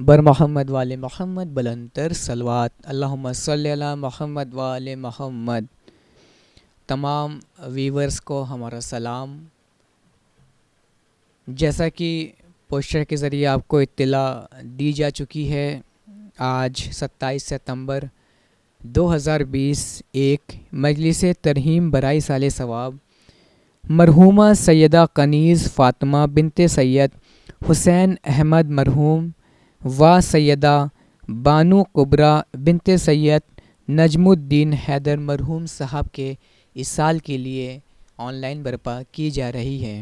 बर मोहम्मद वाले मोहम्मद बुलंदतर सलवात अल्लाहुम्मा सल्ली अला मोहम्मद वाले मोहम्मद। तमाम वीवर्स को हमारा सलाम। जैसा कि पोस्टर के ज़रिए आपको इत्तला दी जा चुकी है, आज 27 सितंबर 2020 एक मजलिस तरहीम बराई साल सवाब मरहूमा सैयदा कनीज़ फ़ातिमा बिनते सैयद हुसैन अहमद मरहूम व सैयदा बानू कुबरा बिनते सैयद नजमुद्दीन हैदर मरहूम साहब के इस साल के लिए ऑनलाइन बर्पा की जा रही है।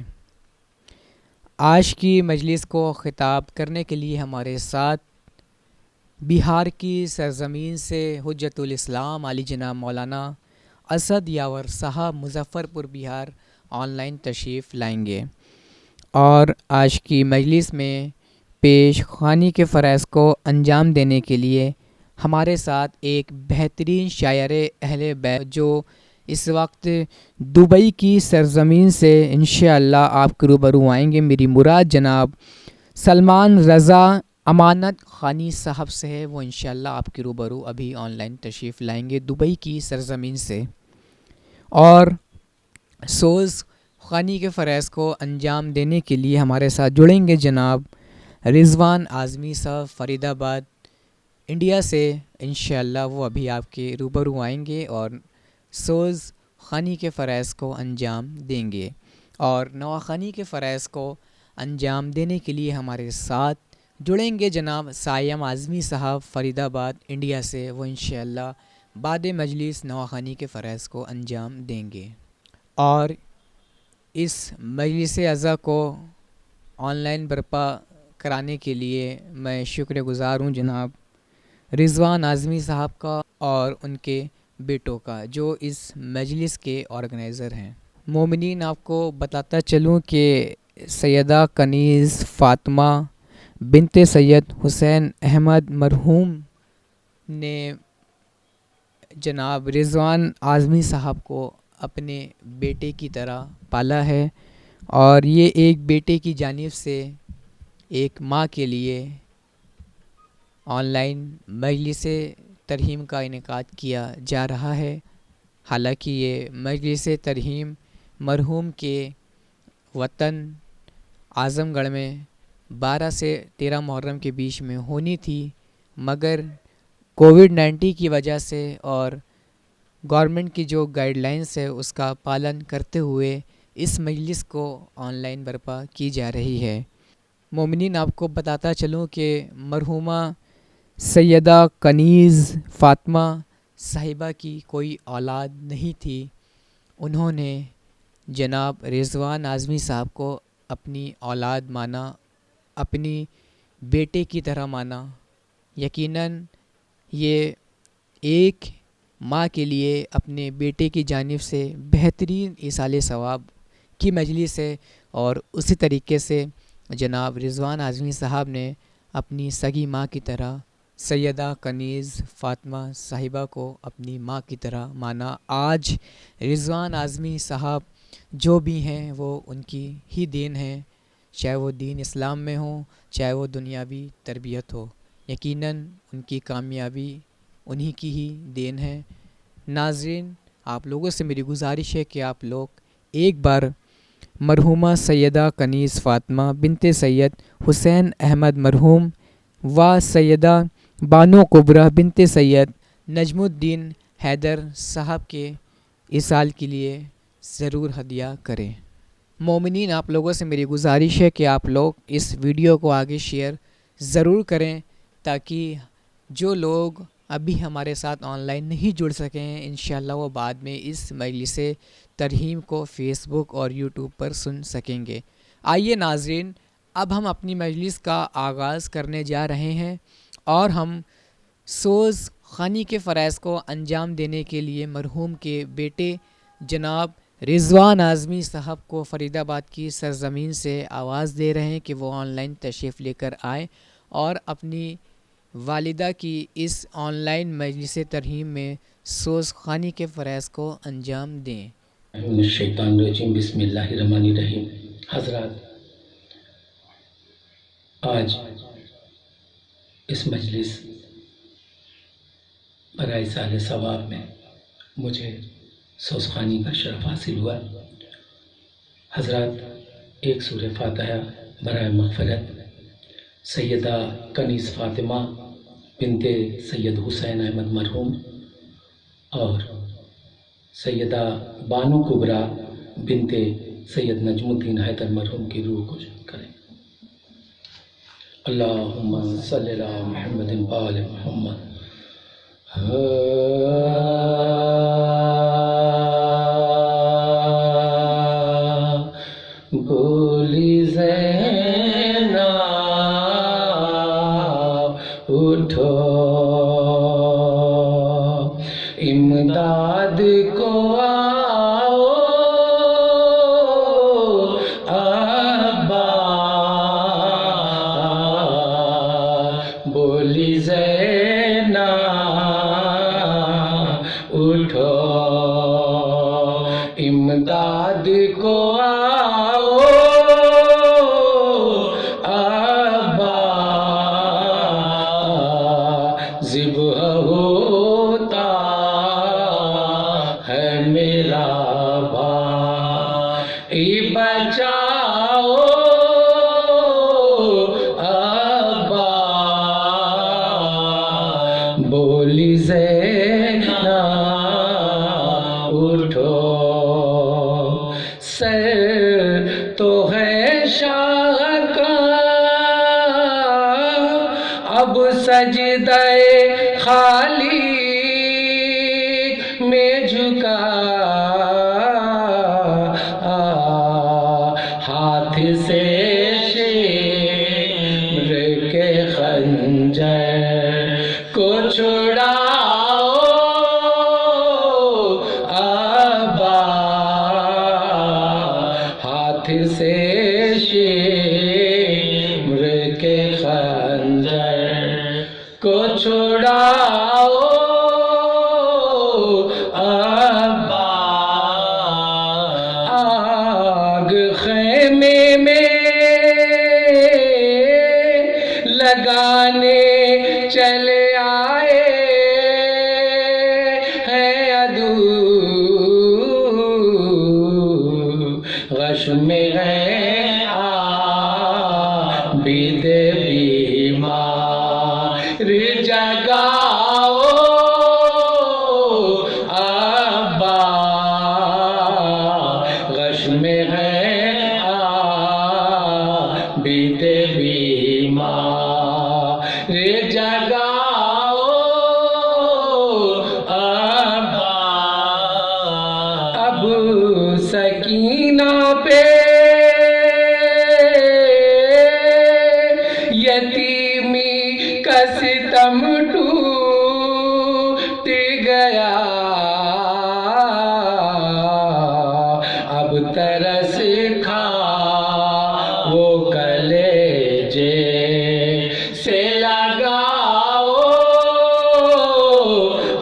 आज की मजलिस को ख़िताब करने के लिए हमारे साथ बिहार की सरज़मीन से हुज्जतुल इस्लाम आली जनाब मौलाना असद यावर साहब मुज़फ़्फ़रपुर बिहार ऑनलाइन तशरीफ़ लाएंगे और आज की मजलिस में पेश ख़वानी के फ़रज़ को अंजाम देने के लिए हमारे साथ एक बेहतरीन शायर अहले बैत जो इस वक्त दुबई की सरज़मीन से इंशाअल्लाह आपके रूबरू आएंगे। मेरी मुराद जनाब सलमान रज़ा अमानत ख़ानी साहब से है, वो इंशाअल्लाह आपके रूबरू अभी ऑनलाइन तशरीफ़ लाएंगे दुबई की सरज़मीन से। और सोज़ ख़ानी के फ़रज़ को अंजाम देने के लिए हमारे साथ जुड़ेंगे जनाब रिज़वान आज़मी साहब फ़रीदाबाद इंडिया से। इंशाअल्लाह वो अभी आपके रूबरू आएंगे और सोज़ ख़ानी के फ़रज़ को अंजाम देंगे। और नवाख़ानी के फ़रज़ को अंजाम देने के लिए हमारे साथ जुड़ेंगे जनाब सायम आज़मी साहब फ़रीदाबाद इंडिया से। वो इंशाअल्लाह बाद मजलिस नवाख़ानी के फ़रज़ को अंजाम देंगे। और इस मजलिस अज़ा को ऑनलाइन बर्पा कराने के लिए मैं शुक्रगुज़ार हूँ जनाब रिज़वान आज़मी साहब का और उनके बेटों का जो इस मजलिस के ऑर्गेनाइज़र हैं। मोमिनीन, आपको बताता चलूँ कि सैयदा कनीज़ फ़ातिमा बिनते सैयद हुसैन अहमद मरहूम ने जनाब रिज़वान आज़मी साहब को अपने बेटे की तरह पाला है और ये एक बेटे की जानिब से एक माँ के लिए ऑनलाइन मजलिस तरहीम का इनेकाद किया जा रहा है। हालांकि ये मजलिस तरहीम मरहूम के वतन आज़मगढ़ में 12 से 13 मुहर्रम के बीच में होनी थी, मगर कोविड-19 की वजह से और गवर्नमेंट की जो गाइडलाइंस है उसका पालन करते हुए इस मजलिस को ऑनलाइन बर्पा की जा रही है। मोमिनीन, आपको बताता चलूँ कि मरहूमा सैयदा कनीज़ फ़ातिमा साहिबा की कोई औलाद नहीं थी। उन्होंने जनाब रिज़वान आज़मी साहब को अपनी औलाद माना, अपनी बेटे की तरह माना। यकीनन ये एक माँ के लिए अपने बेटे की जानिब से बेहतरीन इसाले सवाब की मजलिस है और उसी तरीके से जनाब रिज़वान आज़मी साहब ने अपनी सगी माँ की तरह सैयदा कनीज़ फ़ातिमा साहिबा को अपनी माँ की तरह माना। आज रिज़वान आज़मी साहब जो भी हैं वो उनकी ही देन है, चाहे वो दीन इस्लाम में हो, चाहे वो दुनियावी तरबियत हो। यकीनन उनकी कामयाबी उन्हीं की ही देन है। नाज़रीन, आप लोगों से मेरी गुजारिश है कि आप लोग एक बार मरहूमा सैयदा कनीज़ फ़ातिमा बिनते सैयद हुसैन अहमद मरहूम व सैयदा बानो कुबरा बिनते सैयद नजमुद्दीन हैदर साहब के इस साल के लिए ज़रूर हदिया करें। मोमिनीन, आप लोगों से मेरी गुजारिश है कि आप लोग इस वीडियो को आगे शेयर ज़रूर करें ताकि जो लोग अभी हमारे साथ ऑनलाइन नहीं जुड़ सके हैं इंशाअल्लाह वो बाद में इस मजलिस तरहीम को फ़ेसबुक और यूट्यूब पर सुन सकेंगे। आइए नाज़रीन, अब हम अपनी मजलिस का आगाज़ करने जा रहे हैं और हम सोज़ ख़ानी के फ़रज़ को अंजाम देने के लिए मरहूम के बेटे जनाब रिज़वान आज़मी साहब को फ़रीदाबाद की सरज़मीन से आवाज़ दे रहे हैं कि वो ऑनलाइन तशरीफ़ लेकर आए और अपनी वालिदा की इस ऑनलाइन मजलिस तरहीम में सोज़ ख़ानी के फ़रज़ को अंजाम दें। शैतानिर्रजीम बिस्मिल्लाहिर्रहमानिर्रहीम। हज़रात, आज इस मजलिस बराए साल सवाब में मुझे सोसखानी का शरफ हासिल हुआ। हज़रात एक सूरह फातिहा बराए मग़फ़िरत सैयदा कनीज़ फ़ातिमा बिनते सैयद हुसैन अहमद मरहूम और सैयदा बानो कुबरा बिनते सैयद नजमुद्दीन हैदर मरहूम की रूह को शाद करें। अल्लाहुम्मा सल्ली अला मुहम्मदिन व आले मुहम्मद। बोली ज़ैना उठो, इमदाद को आओ अब्बा। बोली ज़ैना उठो, इमदाद को आओ अब्बा। ज़िब्ह होता है मेरा भाई, बचाओ अब्बा। बोली ज़ैना उठो, सर तो है शाह का अब सजदाए खाली में झुका। हाथ से शेर के खंजर को छुड़ाओ अब्बा। हाथ से शेर के खंजर को छुड़ाओ अब्बा। आग ख़ैमे में लगाने चले आए हैं अदू, गश में है आबिद बीमार। जगाओ अब्बा, गश में है आबिद बीमार। जगाओ अब्बा। अब सकीना पे यतीमी का सितम टूट गया। अब तरस खा वो कलेजे से लगाओ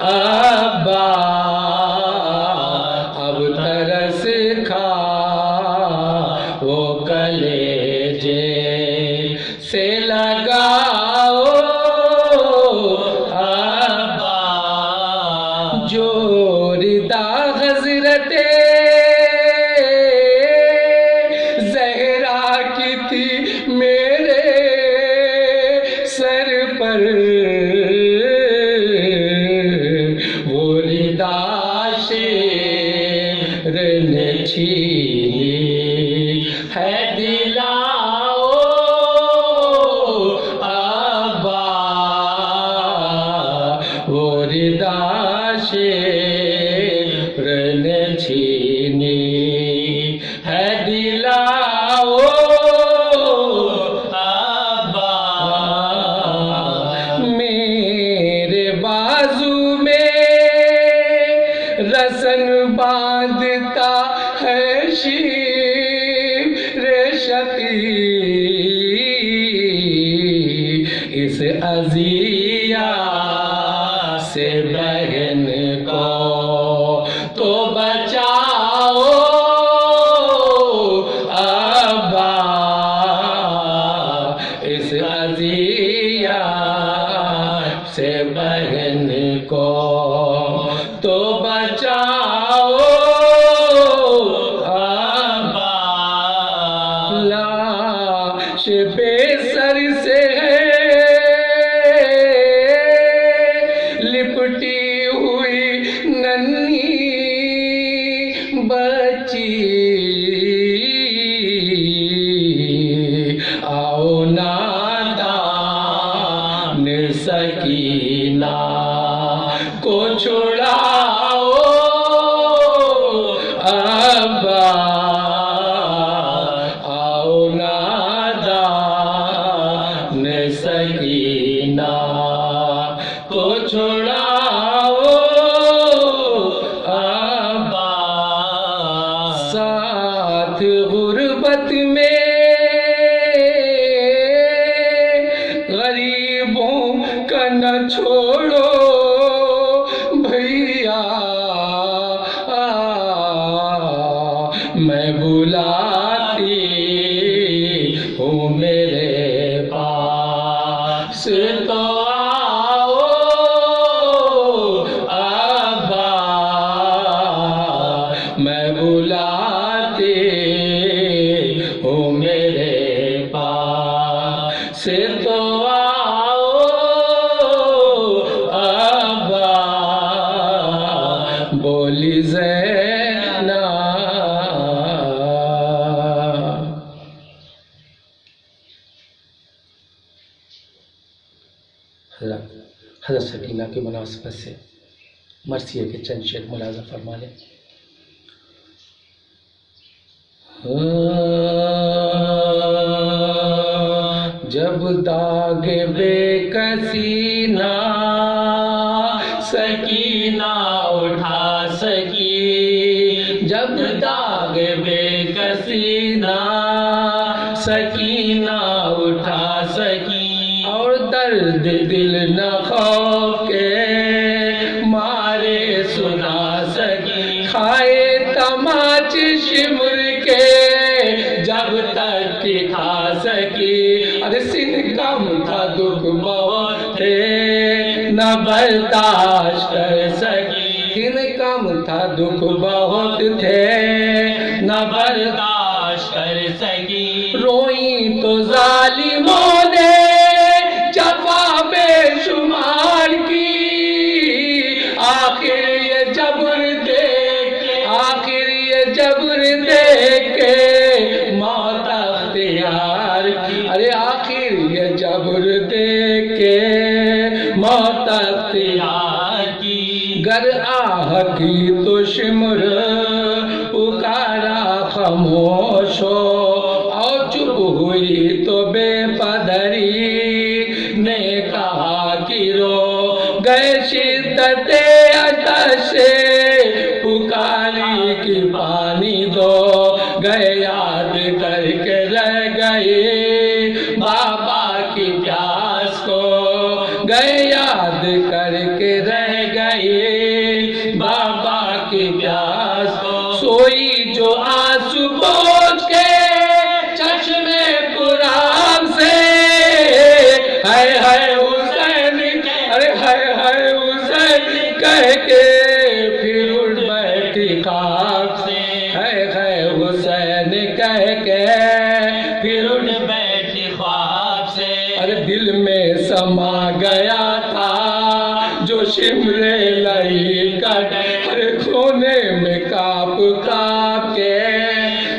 अब्बा। अब तरस खा वो कलेजे से लगाओ अब्बा। जोरदा हज़रते ज़हरा की थी मेरे सर पर, वो रिदा शेर ने छीनी है। दिलाओ अब्बा, वो रिदा शेर ने छीनी है। दिलाओ अब्बा। मेरे बाजू में रसन बांधता है शीर शकी। इस अज़िया से बहन को तो बचाओ अब्बा। इस अज़िया से बहन को तो बचाओ अब्बा। लाश बेसर से लिपटी हुई नन्ही बच्ची, आओ नादान सकीना को छुड़ाओ अब्बा। आओ नादान सकीना को छुड़ाओ अब्बा। साथ गुर्बत में गरीबों का न छोड़ो भैया, मैं बुलाती हूँ मेरे पास तो आओ अब्बा। मैं बुलाती हूँ मेरे पास तो आओ अब्बा। बोली ज़ैनब। हज़रत सकीना की मुनासबत से मरसिया के चंद शेर मुलाज़ा फरमा लें। जब दाग बेकसी ना सकीना उठा सकी, जब दाग बेकसी ना सकीना उठा सकी, और दर्द दिल न खौफ के मारे सुना सकी, खाए तमाचे शिमर के जब तक कि खा सकी। अरे सिन कम था दुख बहुत थे न बर्दाश्त कर सकी, सिन कम था दुख बहुत थे न बर्दाश्त कर सकी। रोई तो जालिमों ने जफा बेशुमार की, आखिर ये जबर देख, आखिर ये जबर देख के मौत अख्तियार की। अरे आखिर ये जबर देख के मौत अख्तियार की। गर आह की तो शिमर पुकारा खामोश हो, और चुप हुई तो बेपदरी ने कहा कि रो गए शिद्दते आतश पुकारी की पानी दो, गए याद करके रह गए बाबा की प्यास को, गए याद करके रह गए बाबा की प्यास को। सोई जो आंसू पोंछ के चश्मे पुराब से, हाय हाय हुसैन, अरे हाय हाय हुसैन कह के फिर उठ बैठी ख्वाब से, हाय हाय हुसैन कह के फिर उठ बैठी ख्वाब से। अरे दिल में समा गया था जो शिमरे लई कट, अरे खोने में काप काप के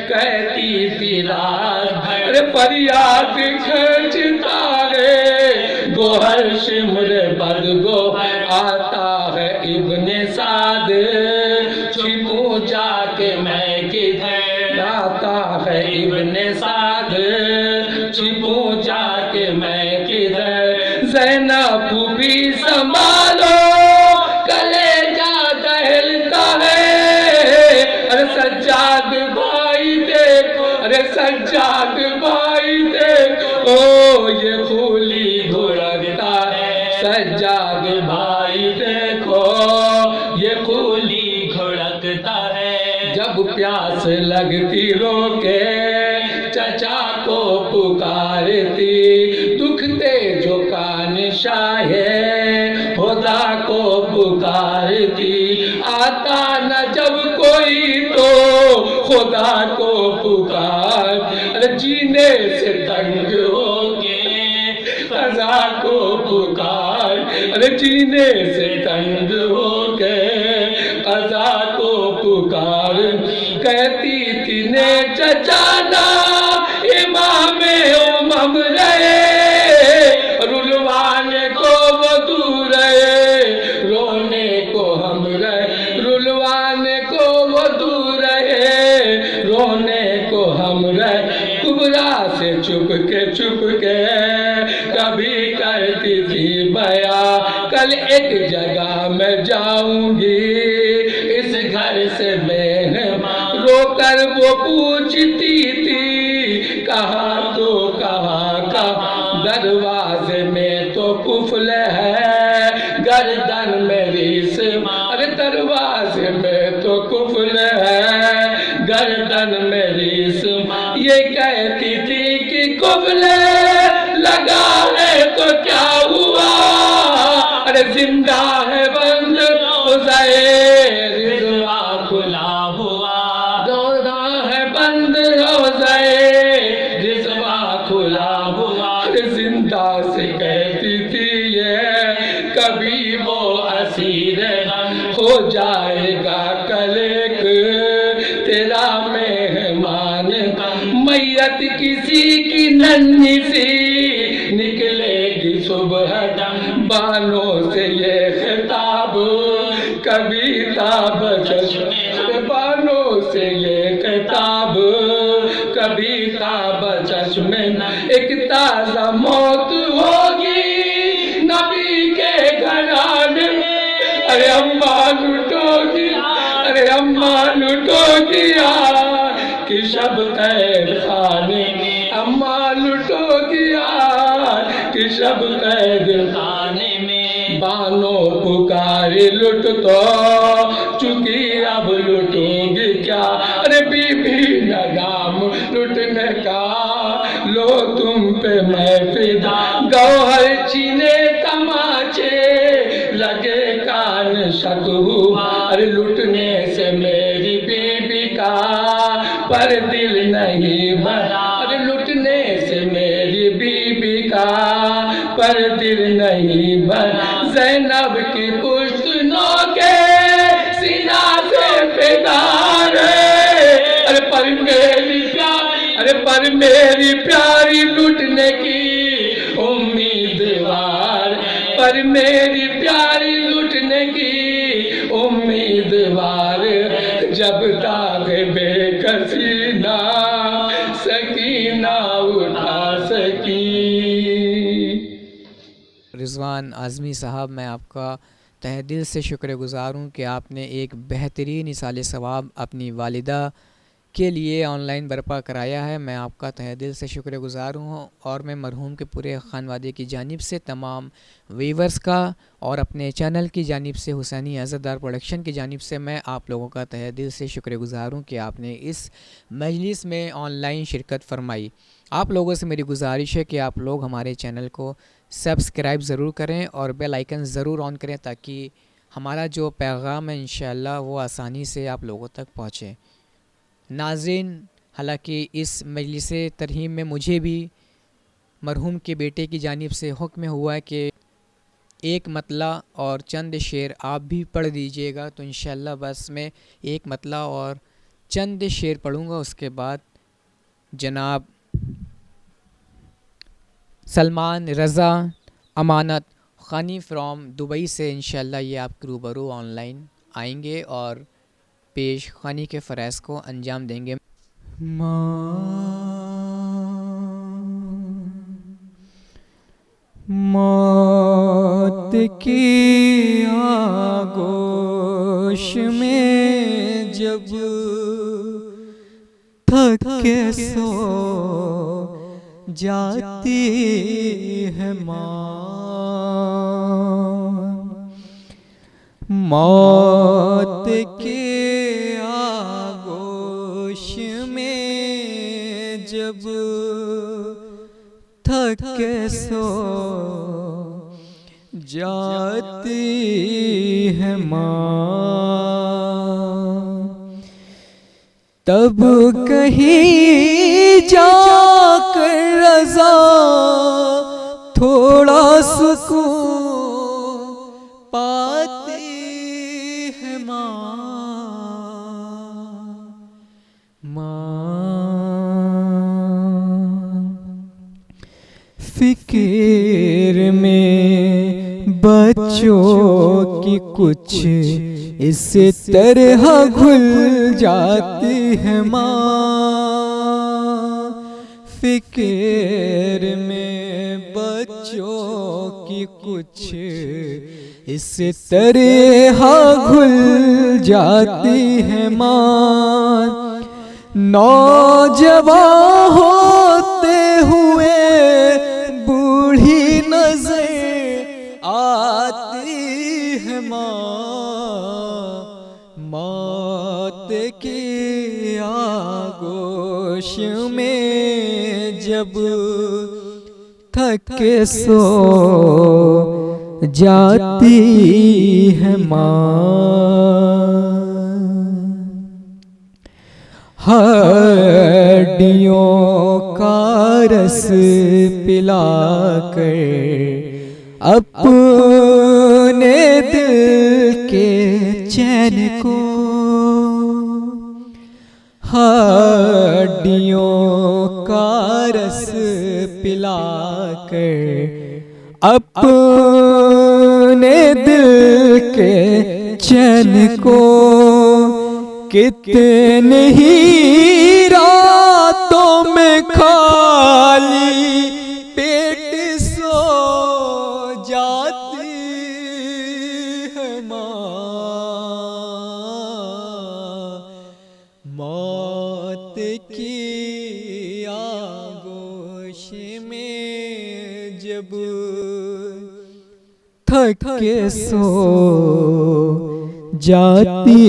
कहती थी रात, अरे फरियाद खर्चता है गोहर शिमरे बद गोहर आता है इब्ने साद, छिपू जाके मैं किधर आता है इब्ने साद, छिपू जाके मैं किधर। ज़ैनब भी संभालो कलेजा दहलता है, अरे सज्जाद भाई देखो, अरे सज्जाद भाई देखो ये खूली धुड़कता है, सज्जाद भाई देखो ये खूली धुड़कता है। जब प्यास लगती रोके चचा को पुकारती, दुखते जो कान शाहे खुदा को पुकारती, आता न जब कोई तो खुदा को पुकार। अरे जीने से तंग हो के कज़ा को पुकार, अरे जीने से तंग हो के कज़ा को पुकार। कहती थी ने चचाना इमामे उमम रहे, रुलवाने को वो दूर रहे, रोने को हम रहे, रुलवाने को वो दूर रहे, रोने को हम रहे। कुबरा से चुप के कभी करती थी बया, कल एक जगह मैं जाऊंगी, इस घर से मेहमान रोकर वो पूछती थी, कहाँ तो कहाँ दरवाजे में तो कुफल है, गर्दन मेरी से अरे दरवाजे में तो कुफल है, गर्दन मेरी से। ये कहती थी कि कुफल लगा है तो क्या हुआ, अरे जिंदा है बंद हो जाए, रिज़वा खुला हुआ, दौरा है बंद हो जाए, रिज़वा खुला हुआ। जिंदा से कहती थी ये कभी वो असीर हो जाएगा कल एक तेरा मेहमान। मैयत किसी की नन्ही सी निकलेगी सुबह, बानों से ये खिताब कविता बचश, बानों से ये खिताब कविता बचश में। एक ताज़ा मौत होगी नबी के घराने में, अरे अम्मा लुटोगी, अरे अम्मा लुटोगी कि शब कैद खाने में, अम्मा लुटोगी कि शब कैद खाने में। बानो पुकारे लुट तो चुकी, अब लुटूंगी क्या, अरे बीबी नगाम लुटने का, लो तुम पे मैं फिदा। गौहर छीने तमाचे लगे कान शक हुआ, अरे लुटने से मेरी बीबी का पर दिल नहीं भरा, अरे लुटने से मेरी बीबी का पर दिल नहीं भरा। ज़ैनब की पुश्तनों के सीना से बेदार है, अरे पर मेरी प्यारी, अरे पर मेरी प्यारी लुटने की उम्मीदवार, पर मेरी प्यारी लुटने की उम्मीदवार। जब ताग बेकसी ना सकीना उठा सकी। रिजवान आज़मी साहब, मैं आपका तहे दिल से शुक्रगुज़ार हूँ कि आपने एक बेहतरीन इसाले सवाब अपनी वालिदा के लिए ऑनलाइन बर्पा कराया है। मैं आपका तहे दिल से शुक्रगुज़ार हूँ और मैं मरहूम के पूरे ख़ानवादे की जानिब से, तमाम वीवर्स का और अपने चैनल की जानिब से, हुसैनी अज़रदार प्रोडक्शन की जानिब से मैं आप लोगों का तहे दिल से शुक्रगुज़ार हूँ कि आपने इस मजलिस में ऑनलाइन शिरकत फरमाई। आप लोगों से मेरी गुजारिश है कि आप लोग हमारे चैनल को सब्सक्राइब ज़रूर करें और बेल आइकन ज़रूर ऑन करें ताकि हमारा जो पैगाम है इंशाअल्लाह वो आसानी से आप लोगों तक पहुँचे। नाज़रीन, हालांकि इस मजलिस तरहीम में मुझे भी मरहूम के बेटे की जानिब से हुक्म हुआ है कि एक मतला और चंद शेर आप भी पढ़ दीजिएगा, तो इंशाअल्लाह बस मैं एक मतला और चंद शेर पढ़ूँगा। उसके बाद जनाब सलमान रज़ा अमानत ख़ानी फ्रॉम दुबई से इंशाअल्लाह ये आपके रूबरू ऑनलाइन आएंगे और पेश ख़ानी के फ़रज़ को अंजाम देंगे। मौत की आगोश में जब थक के सो जाती है माँ, मौत के आगोश में जब थक के सो जाती है माँ, तब कहीं जाकर रज़ा थोड़ा सुकून पाती है माँ। फिक्र में बच्चों की कुछ इस तरह घुल जाती है माँ। फिक्र में बच्चों की कुछ इस तरह घुल जाती है माँ। नौजवान होते हुए बूढ़ी नजर आती है माँ। मौत की आगोश में जब थक के सो जाती है माँ। हड्डियों का रस पिलाकर अपने दिल के चैन को, हड्डियों का रस पिलाकर अपने दिल के चैन को, कितने ही रातों में खाली पेट सो जाती है माँ। मौत की आगोश में जब थक के सो जाती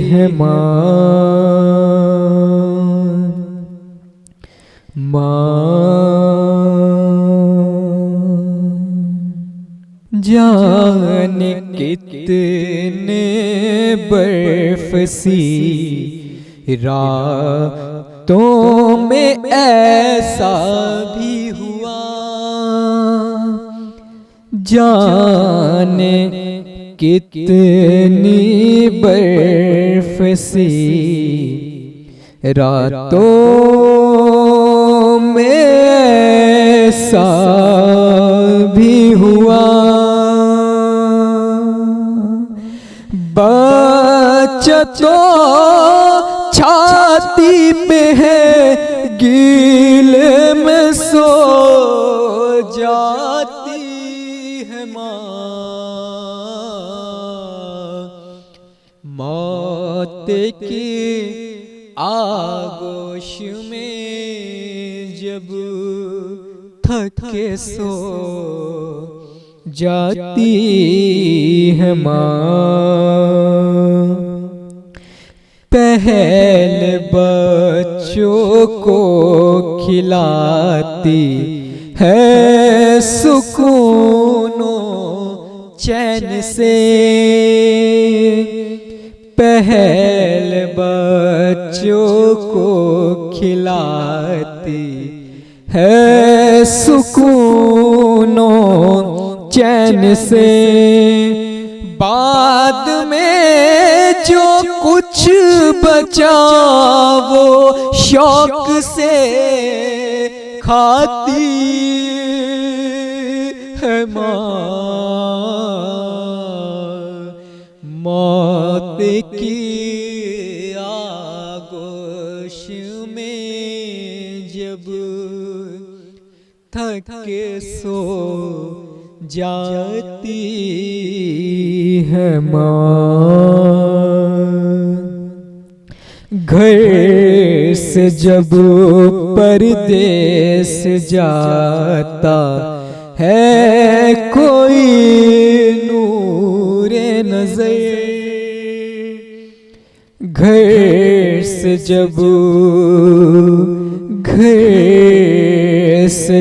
है माँ। जाने कितने बर्फ सी रातों में ऐसा भी हुआ। जाने कितनी बर्फ सी रातों में ऐसा भी हुआ। बच्चा तो छाती पे है गीले में सो जाती है माँ। मौत की आगोश में जब थक के सो जाती है माँ। पहले बच्चों को खिलाती है सुकूनो चैन से। पहले बच्चों को खिलाती है सुकूनो चैन से। बाद में जो कुछ बचा वो शौक से खाती है माँ। मौत की आगोश में जब थक के सो जाती है माँ। घर से जब परदेस जाता है कोई नूरे नजर। घर से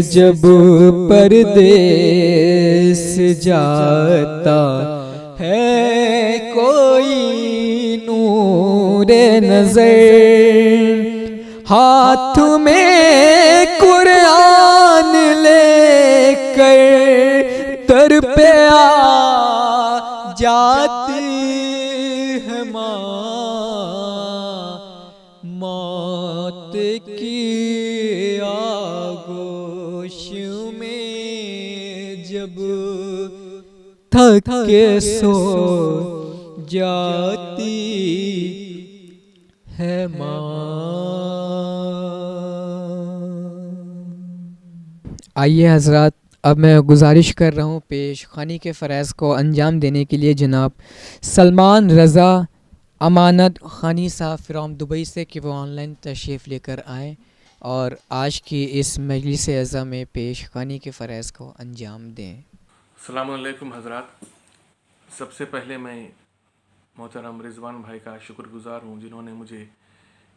जब परदेस से जाता है कोई नूरे नजर, हाथ में कुरान लेकर दर पे आ जाती है मौत की आगोश में जब थक के सो जाती है माँ। आइए हजरात, अब मैं गुजारिश कर रहा हूँ पेश खानी के फ़रज़ को अंजाम देने के लिए जनाब सलमान रज़ा अमानत खानी साहब फ्रॉम दुबई से कि वो ऑनलाइन तशरीफ़ लेकर आएँ और आज की इस मजलिस अज़ा में पेश खानी के फ़रज़ को अंजाम दें। अस्सलामु अलैकुम हज़रात। सबसे पहले मैं मोहतरम रिज़वान भाई का शुक्रगुज़ार हूँ जिन्होंने मुझे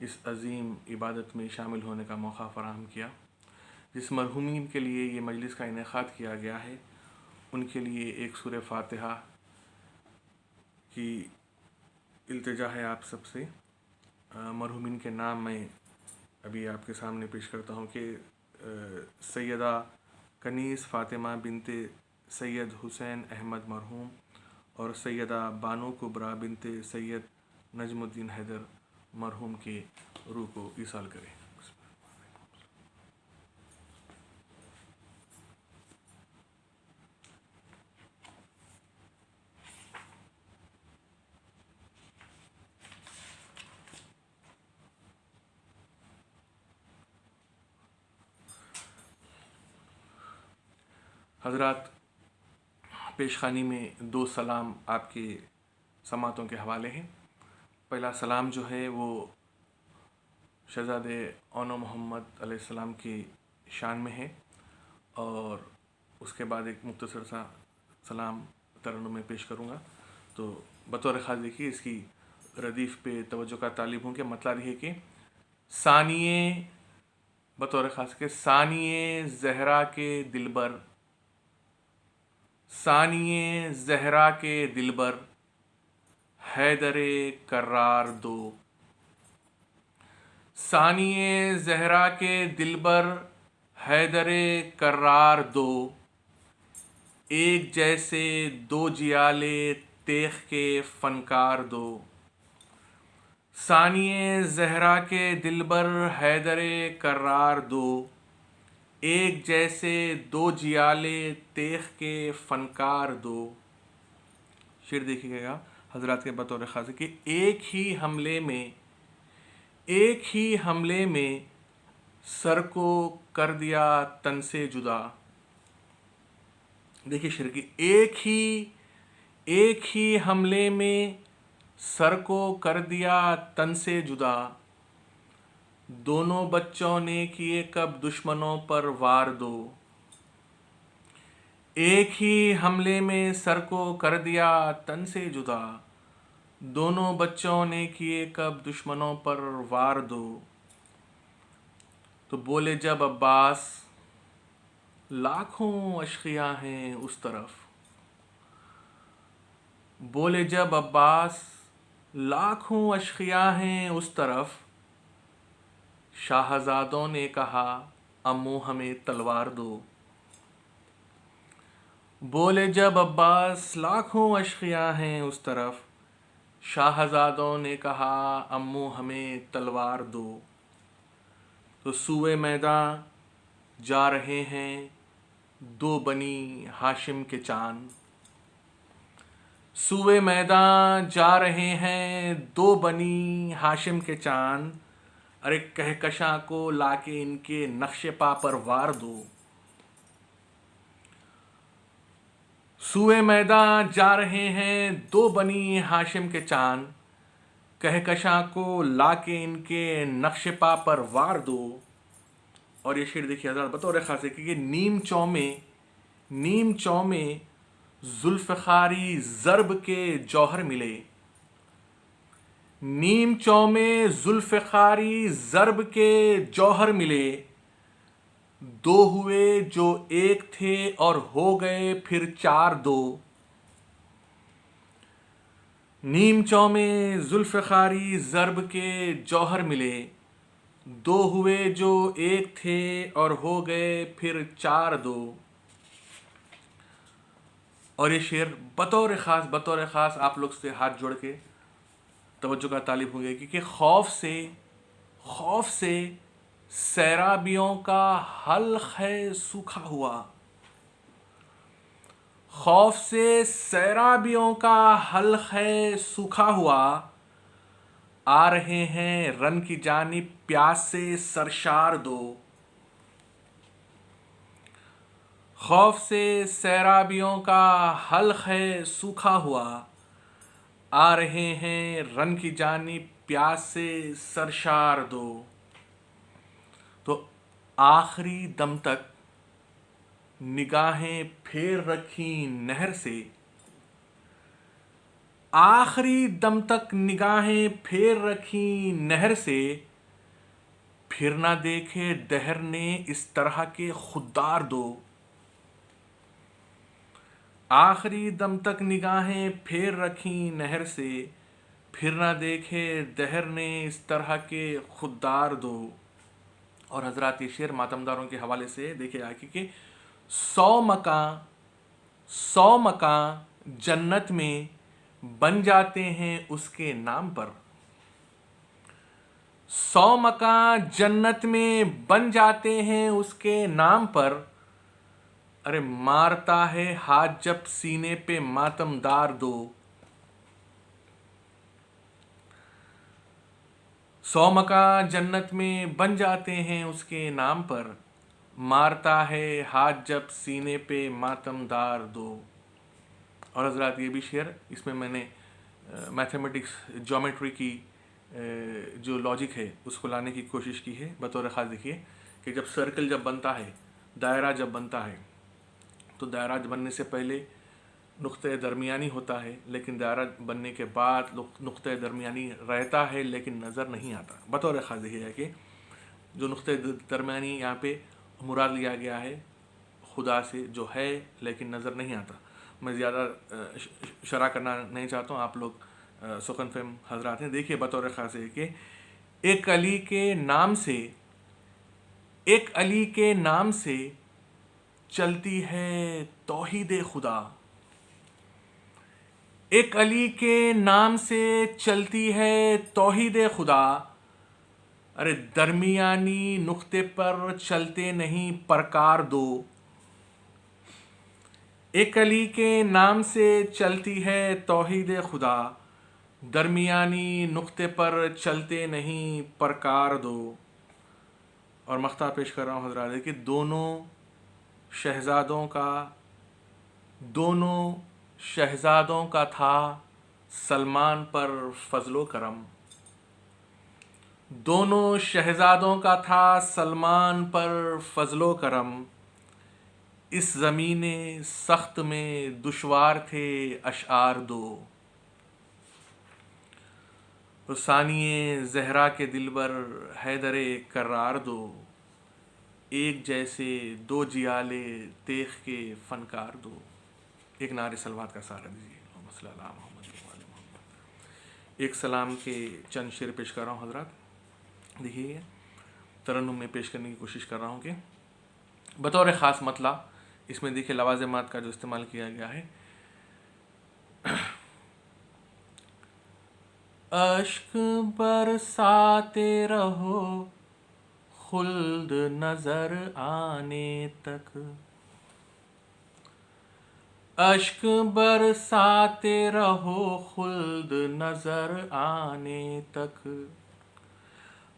इस अज़ीम इबादत में शामिल होने का मौका फ़राहम किया। जिस मरहूमीन के लिए ये मजलिस का इनेकाद किया गया है उनके लिए एक सूरह फ़ातिहा की इल्तिजा है आप सबसे। मरहूमीन के नाम मैं अभी आपके सामने पेश करता हूँ कि सैयदा कनीस फ़ातिमा बिनते सैयद हुसैन अहमद मरहूम और सैयदा बानो कुबरा बिनते सैयद नजमुद्दीन हैदर मरहूम के रूह को ईसाल करें। हज़रात, पेशखानी में दो सलाम आपके समातों के हवाले हैं। पहला सलाम जो है वो शहज़ादे ओनो मोहम्मद अलैहिस्सलाम की शान में है और उसके बाद एक मुख्तसर सा सलाम तरन्नुम में पेश करूँगा। तो बतौर ख़ास देखिए इसकी रदीफ़ पे तवज्जो का तालिब हूँ कि मतलब ये है कि सानिए बतौर ख़ास के सानिए ज़हरा के दिलबर, सानिए ज़हरा के दिलबर हैदरे कर्रार दो, सानिए ज़हरा के दिलबर हैदरे कर्रार दो, एक जैसे दो जियाले तेख के फ़नकार दो, सानिए ज़हरा के दिलबर हैदरे कर्रार दो, एक जैसे दो जियाले तेख के फ़नकार दो। शेर देखिएगा हज़रात के बतौर ख़ास कि एक ही हमले में सर को कर दिया तन से जुदा। देखिए शेर की एक ही हमले में सर को कर दिया तन से जुदा, दोनों बच्चों ने किए कब दुश्मनों पर वार दो। एक ही हमले में सर को कर दिया तन से जुदा, दोनों बच्चों ने किए कब दुश्मनों पर वार दो। तो बोले जब अब्बास लाखों अशकिया हैं उस तरफ, बोले जब अब्बास लाखों अशकिया हैं उस तरफ, शाहज़ादों ने कहा अम्मू हमें तलवार दो। बोले जब अब्बास लाखों अशकिया हैं उस तरफ, शाहज़ादों ने कहा अम्मू हमें तलवार दो। तो सूए मैदान जा रहे हैं दो बनी हाशिम के चांद, सूए मैदान जा रहे हैं दो बनी हाशिम के चांद, अरे कहकशां को लाके इनके नक्शे पा पर वार दो। सूए मैदान जा रहे हैं दो बनी हाशिम के चांद, कहकशां को लाके इनके नक्शे पा पर वार दो। और ये शेर देखिए हज़रात बतौर ख़ास है कि नीम चौ में जुल्फ़खारी ज़र्ब के जौहर मिले, नीम चौ में जुल्फ़खारी ज़र्ब के जौहर मिले, दो हुए जो एक थे और हो गए फिर चार दो। नीम चौमे जुल्फ़खारी ज़र्ब के जौहर मिले, दो हुए जो एक थे और हो गए फिर चार दो। और ये शेर बतौर ख़ास आप लोग से हाथ जोड़ के तवज्जो का तालिब हो गया, क्योंकि खौफ से सैराबियों का हल्क़ है सूखा हुआ। खौफ से सैराबियों का हल्क़ है सूखा हुआ। आ रहे हैं रन की जानिब प्यास से सरशार दो। खौफ से सैराबियों का हल्क़ है सूखा हुआ। आ रहे हैं रन की जानिब प्यास से सरशार दो। तो आखिरी दम तक निगाहें फेर रखी नहर से, आखिरी दम तक निगाहें फेर रखी नहर से, फिर ना देखे दहर ने इस तरह के खुद्दार दो। आखिरी दम तक निगाहें फेर रखी नहर से, फिर ना देखे दहर ने इस तरह के खुद्दार दो। और हजरात ये शेर मातमदारों के हवाले से देखिए आगे कि 100 मकान जन्नत में बन जाते हैं उसके नाम पर। 100 मकान जन्नत में बन जाते हैं उसके नाम पर। अरे मारता है हाथ जब सीने पे मातमदार दो। 100 मकान जन्नत में बन जाते हैं उसके नाम पर। मारता है हाथ जब सीने पे मातमदार दो। और हजरात ये भी शेर, इसमें मैंने मैथमेटिक्स ज्योमेट्री की जो लॉजिक है उसको लाने की कोशिश की है। बतौर ख़ास देखिए कि जब सर्कल जब बनता है, दायरा जब बनता है, तो दायरा बनने से पहले नुक्ते दरमियानी होता है, लेकिन दायरा बनने के बाद नुक्ते दरमियानी रहता है लेकिन नज़र नहीं आता। बतौर ख़ास देखिए कि जो नुक्ते दरमियानी यहाँ पे मुराद लिया गया है खुदा से, जो है लेकिन नज़र नहीं आता। मैं ज़्यादा शरा करना नहीं चाहता हूँ, आप लोग सुखन फ़हम हजरात हैं। देखिए बतौर ख़ास है कि एक अली के नाम से चलती है तौहीद खुदा। एक अली के नाम से चलती है तौहीद खुदा। अरे दरमियानी नुक्ते पर चलते नहीं परकार दो। एक अली के नाम से चलती है तौहीद खुदा। दरमियानी नुक्ते पर चलते नहीं परकार दो। और मख्ता पेश कर रहा हूँ हजरात कि दोनों शहजादों का था सलमान पर फजलो करम। दोनों शहजादों का था सलमान पर फजलो करम। इस ज़मीने सख्त में दुश्वार थे अशआर दो। सानिए ज़हरा के दिलबर हैदरे कर्रार दो। एक जैसे दो जियाले तेख के फनकार दो। एक नारे सलवात का सहारा दीजिए। एक सलाम के चंद शेर पेश कर रहा हूँ हजरात। देखिए तरन्नुम में पेश करने की कोशिश कर रहा हूँ कि बतौर ख़ास मतला इसमें देखिए लवाज़िमात का जो इस्तेमाल किया गया है। अश्क बरसाते रहो खुल्द नजर आने तक। अश्क बरसाते रहो खुल्द नजर आने तक।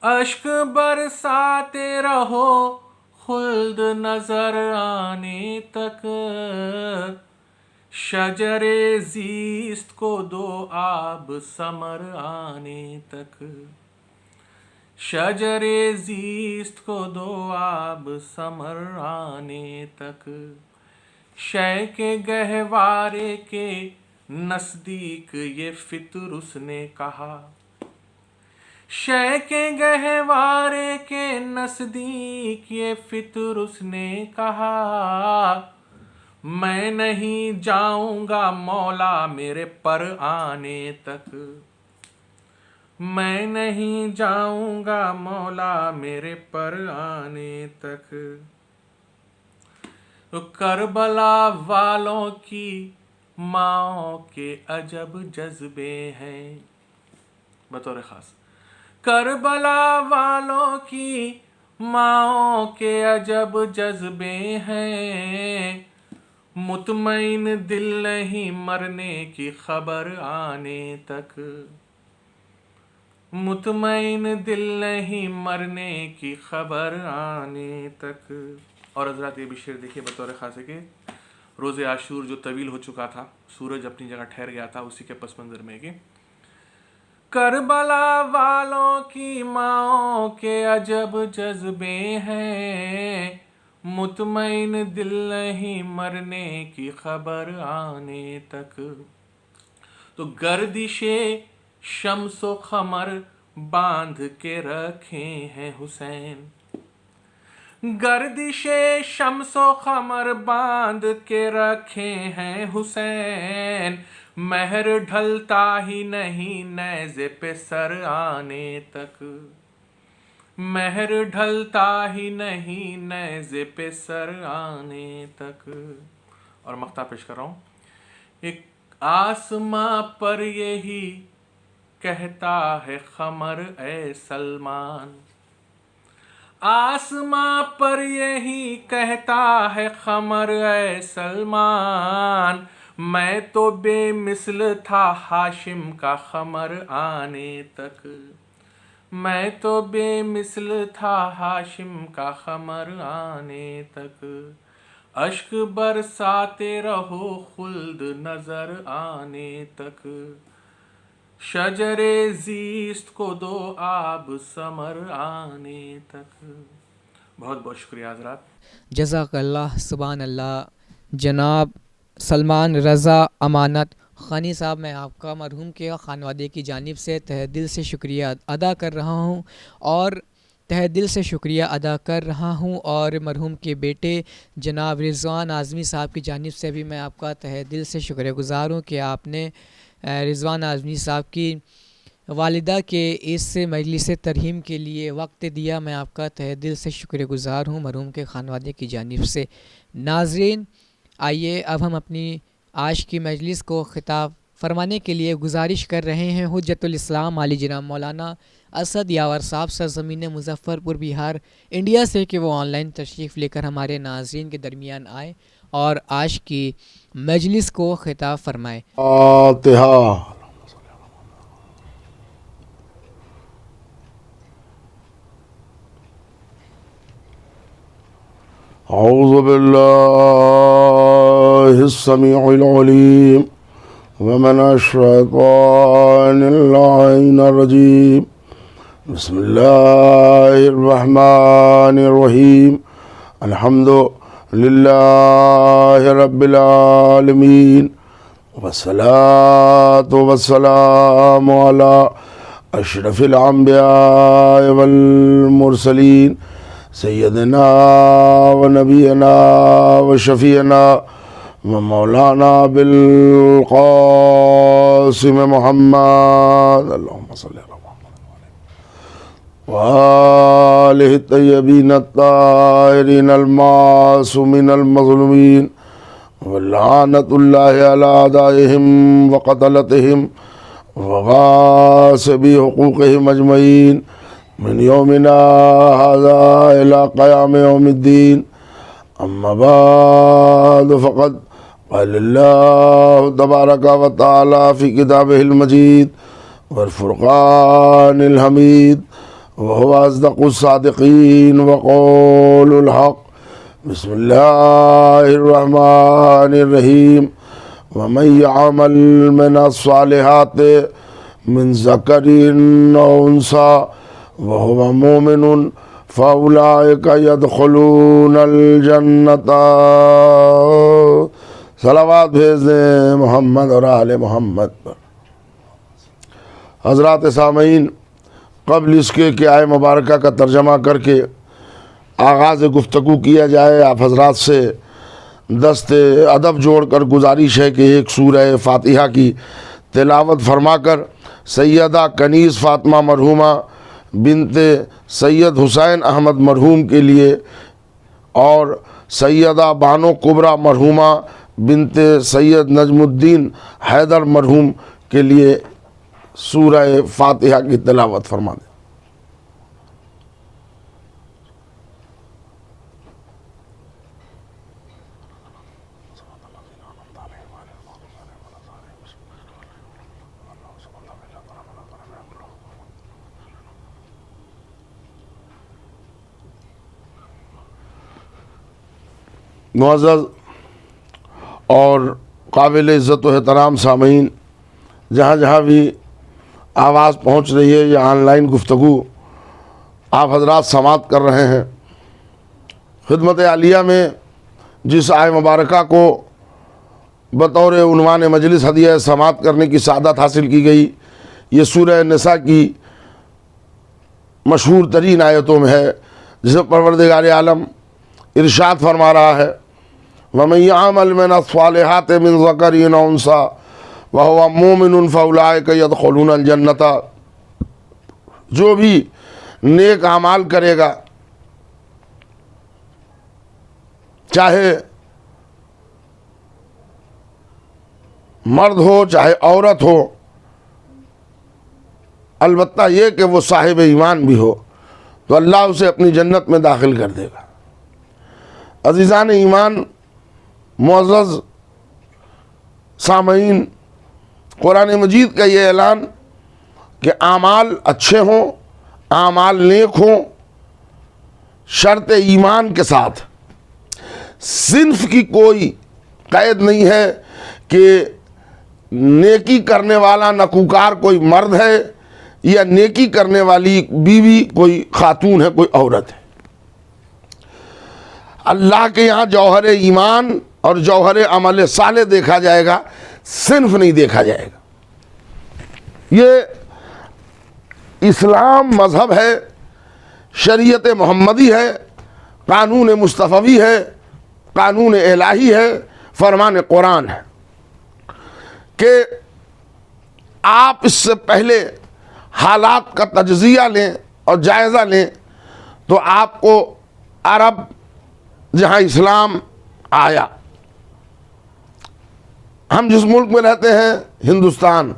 अश्क बरसाते रहो खुल्द नजर आने तक। शजरे ज़ीस्त को दो आब समर आने तक। शजरे ज़ीस्त को दो आब समर आने तक। शय के गहवारे के नज़दीक ये फितर उसने कहा। शय के गहवारे के नजदीक ये फितर उसने कहा, मैं नहीं जाऊंगा मौला मेरे पर आने तक, मैं नहीं जाऊंगा मौला मेरे पर आने तक। तो करबला वालों की माओ के अजब जज्बे हैं, बतौर खास करबला वालों की माओ के अजब जज्बे हैं, मुतमईन दिल नहीं मरने की खबर आने तक, मुतमईन दिल नहीं मरने की खबर आने तक। और हजरत ये भी शेर देखिए बतौर खासे के रोज़े आशूर जो तवील हो चुका था, सूरज अपनी जगह ठहर गया था, उसी के पस मंज़र में कि करबला वालों की माओ के अजब जज्बे हैं, मुतमईन दिल नहीं मरने की खबर आने तक। तो गर्दिशे शम्सो खमर बांध के रखे हैं हुसैन, गर्दिशे शम्सो खमर बांध के रखे हैं हुसैन, महर ढलता ही नहीं नेज़े पे सर आने तक, महर ढलता ही नहीं नेज़े पे सर आने तक। और मख्ता पेश कर रहा हूँ, एक आसमां पर यही कहता है खमर ए सलमान, आसमां पर यही कहता है खमर ए सलमान, मैं तो बेमिसल था हाशिम का खमर आने तक, मैं तो बेमिसल था हाशिम का खमर आने तक। अश्क बरसाते रहो खुल्द नजर आने तक, शजरे ज़ीस्त को दो आब समर आने तक। बहुत बहुत शुक्रिया हज़रात। जज़ाकल्लाह, सुभान अल्लाह। जनाब सलमान रज़ा अमानत ख़ानी साहब, मैं आपका मरहूम के ख़ानवादे की जानिब से तहे दिल से शुक्रिया अदा कर रहा हूँ और तहे दिल से शुक्रिया अदा कर रहा हूँ और मरहूम के बेटे जनाब रिज़वान आज़मी साहब की जानिब से भी मैं आपका तहे दिल से शुक्रगुज़ार हूँ कि आपने रिज़वान आज़मी साहब की वालिदा के इस मजलिस तरहीम के लिए वक्त दिया। मैं आपका तहे दिल से शुक्रगुज़ार हूँ मरहूम के ख़ानवादे की जानिब से। नाज़रीन, आइए अब हम अपनी आज की मजलिस को ख़िताब फरमाने के लिए गुजारिश कर रहे हैं हुज्जतुल इस्लाम आली जनाब मौलाना असद यावर साहब सरज़मीन मुज़फ़्फ़रपुर बिहार इंडिया से कि वो ऑनलाइन तशरीफ़ लेकर हमारे नाज़रीन के दरमियान आए और आज की मजलिस को ख़िताब फरमाएँ। औज़ु बिल्लाहिस समीउल अलीम व मिनश शैतानिर रजीम। बिस्मिल्लाहिर रहमानिर रहीम। अल्हम्दुलिल्लाहि रब्बिल आलमीन वस्सलातु वस्सलामु अला अशरफिल अंबिया वल मुरसलीन सैयदना व नबीना व शफ़ीना व मौलाना बिल क़ासिम मुहम्मद अल्लाहुम्मा सल्लि अला मुहम्मद व आलिहि तय्यबीन अत्ताहिरीन अल मासूमीन अल मज़लूमीन व लानतुल्लाहि अला अदाइहिम व क़तलतिहिम व गासिबी हुक़ूक़िहिम अजमईन मिन यौमिना हाज़ा इला क़याम यौमिद्दीन। अम्मा बाद फ़क़द क़ालल्लाहु तबारक व तआला फ़ी किताबिहिल मजीद वल फ़ुरक़ानिल हमीद व हुवा अस्दक़ुस सादिक़ीन व क़ौलुल हक़। बिस्मिल्लाहिर रहमानिर रहीम। व मन यअमल मिनस सालिहाति मिन ज़करिन औ उन्सा वहुव मोमिनुन फ़उलाइका यदखुलूनल जन्नता। सलावत भेज दें मोहम्मद और आले मोहम्मद पर। हज़रात सामईन, क़ब्ल इसके कि आय मुबारका का तर्जमा करके आगाज़ गुफ्तगू किया जाए, आप हजरात से दस्ते अदब जोड़कर गुजारिश है कि एक सूरह फ़ातिहा की तिलावत फरमाकर सैयदा कनीज़ फ़ातिमा मरहूमा बिनते सैयद हुसैन अहमद मरहूम के लिए और सैयदा बानो कुबरा मरहूमा बिनते सैयद नजमुद्दीन हैदर मरहूम के लिए सूरह फ़ातिहा की तिलावत फरमा दें। मुअज़्ज़ज़ और काबिल इज़्ज़त व एहतराम सामीन, जहाँ जहाँ भी आवाज़ पहुँच रही है या ऑनलाइन गुफ्तगू आप हजरात समात कर रहे हैं, खिदमत आलिया में जिस आय मुबारका को बतौर उन्वान मजलिस हदिया समात करने की सादत हासिल की गई, ये सूरह निसा की मशहूर तरीन आयतों में है, जिसे परवरदिगार आलम इरशाद फरमा रहा है, वमन यअमल मिनस सालिहात मिन ज़करिन औ उन्सा व हुवा मुमिनुन फउलाइका यदखुलूनल जन्नता। जो भी नेक आमाल करेगा, चाहे मर्द हो चाहे औरत हो, अलबत्ता ये कि वो साहिब ईमान भी हो, तो अल्लाह उसे अपनी जन्नत में दाखिल कर देगा। अज़ीज़ान ईमान, मुअज़्ज़ज़ सामईन, कुरान मजीद का ये ऐलान कि आमाल अच्छे हों, आमाल नेक हों, शर्त ईमान के साथ, सिन्फ की कोई कैद नहीं है कि नेकी करने वाला नकूकार कोई मर्द है या नेकी करने वाली बीवी कोई खातून है, कोई औरत है। अल्लाह के यहाँ जौहर ईमान और जौहर अमल साले देखा जाएगा, सिन्फ नहीं देखा जाएगा। ये इस्लाम मज़हब है, शरीयत मोहम्मदी है, कानून मुस्तफ़वी है, कानून इलाही है, फरमान कुरान है कि आप इससे पहले हालात का तज्ज़िया लें और जायज़ा लें तो आपको अरब जहाँ इस्लाम आया, हम जिस मुल्क में रहते हैं हिंदुस्तान,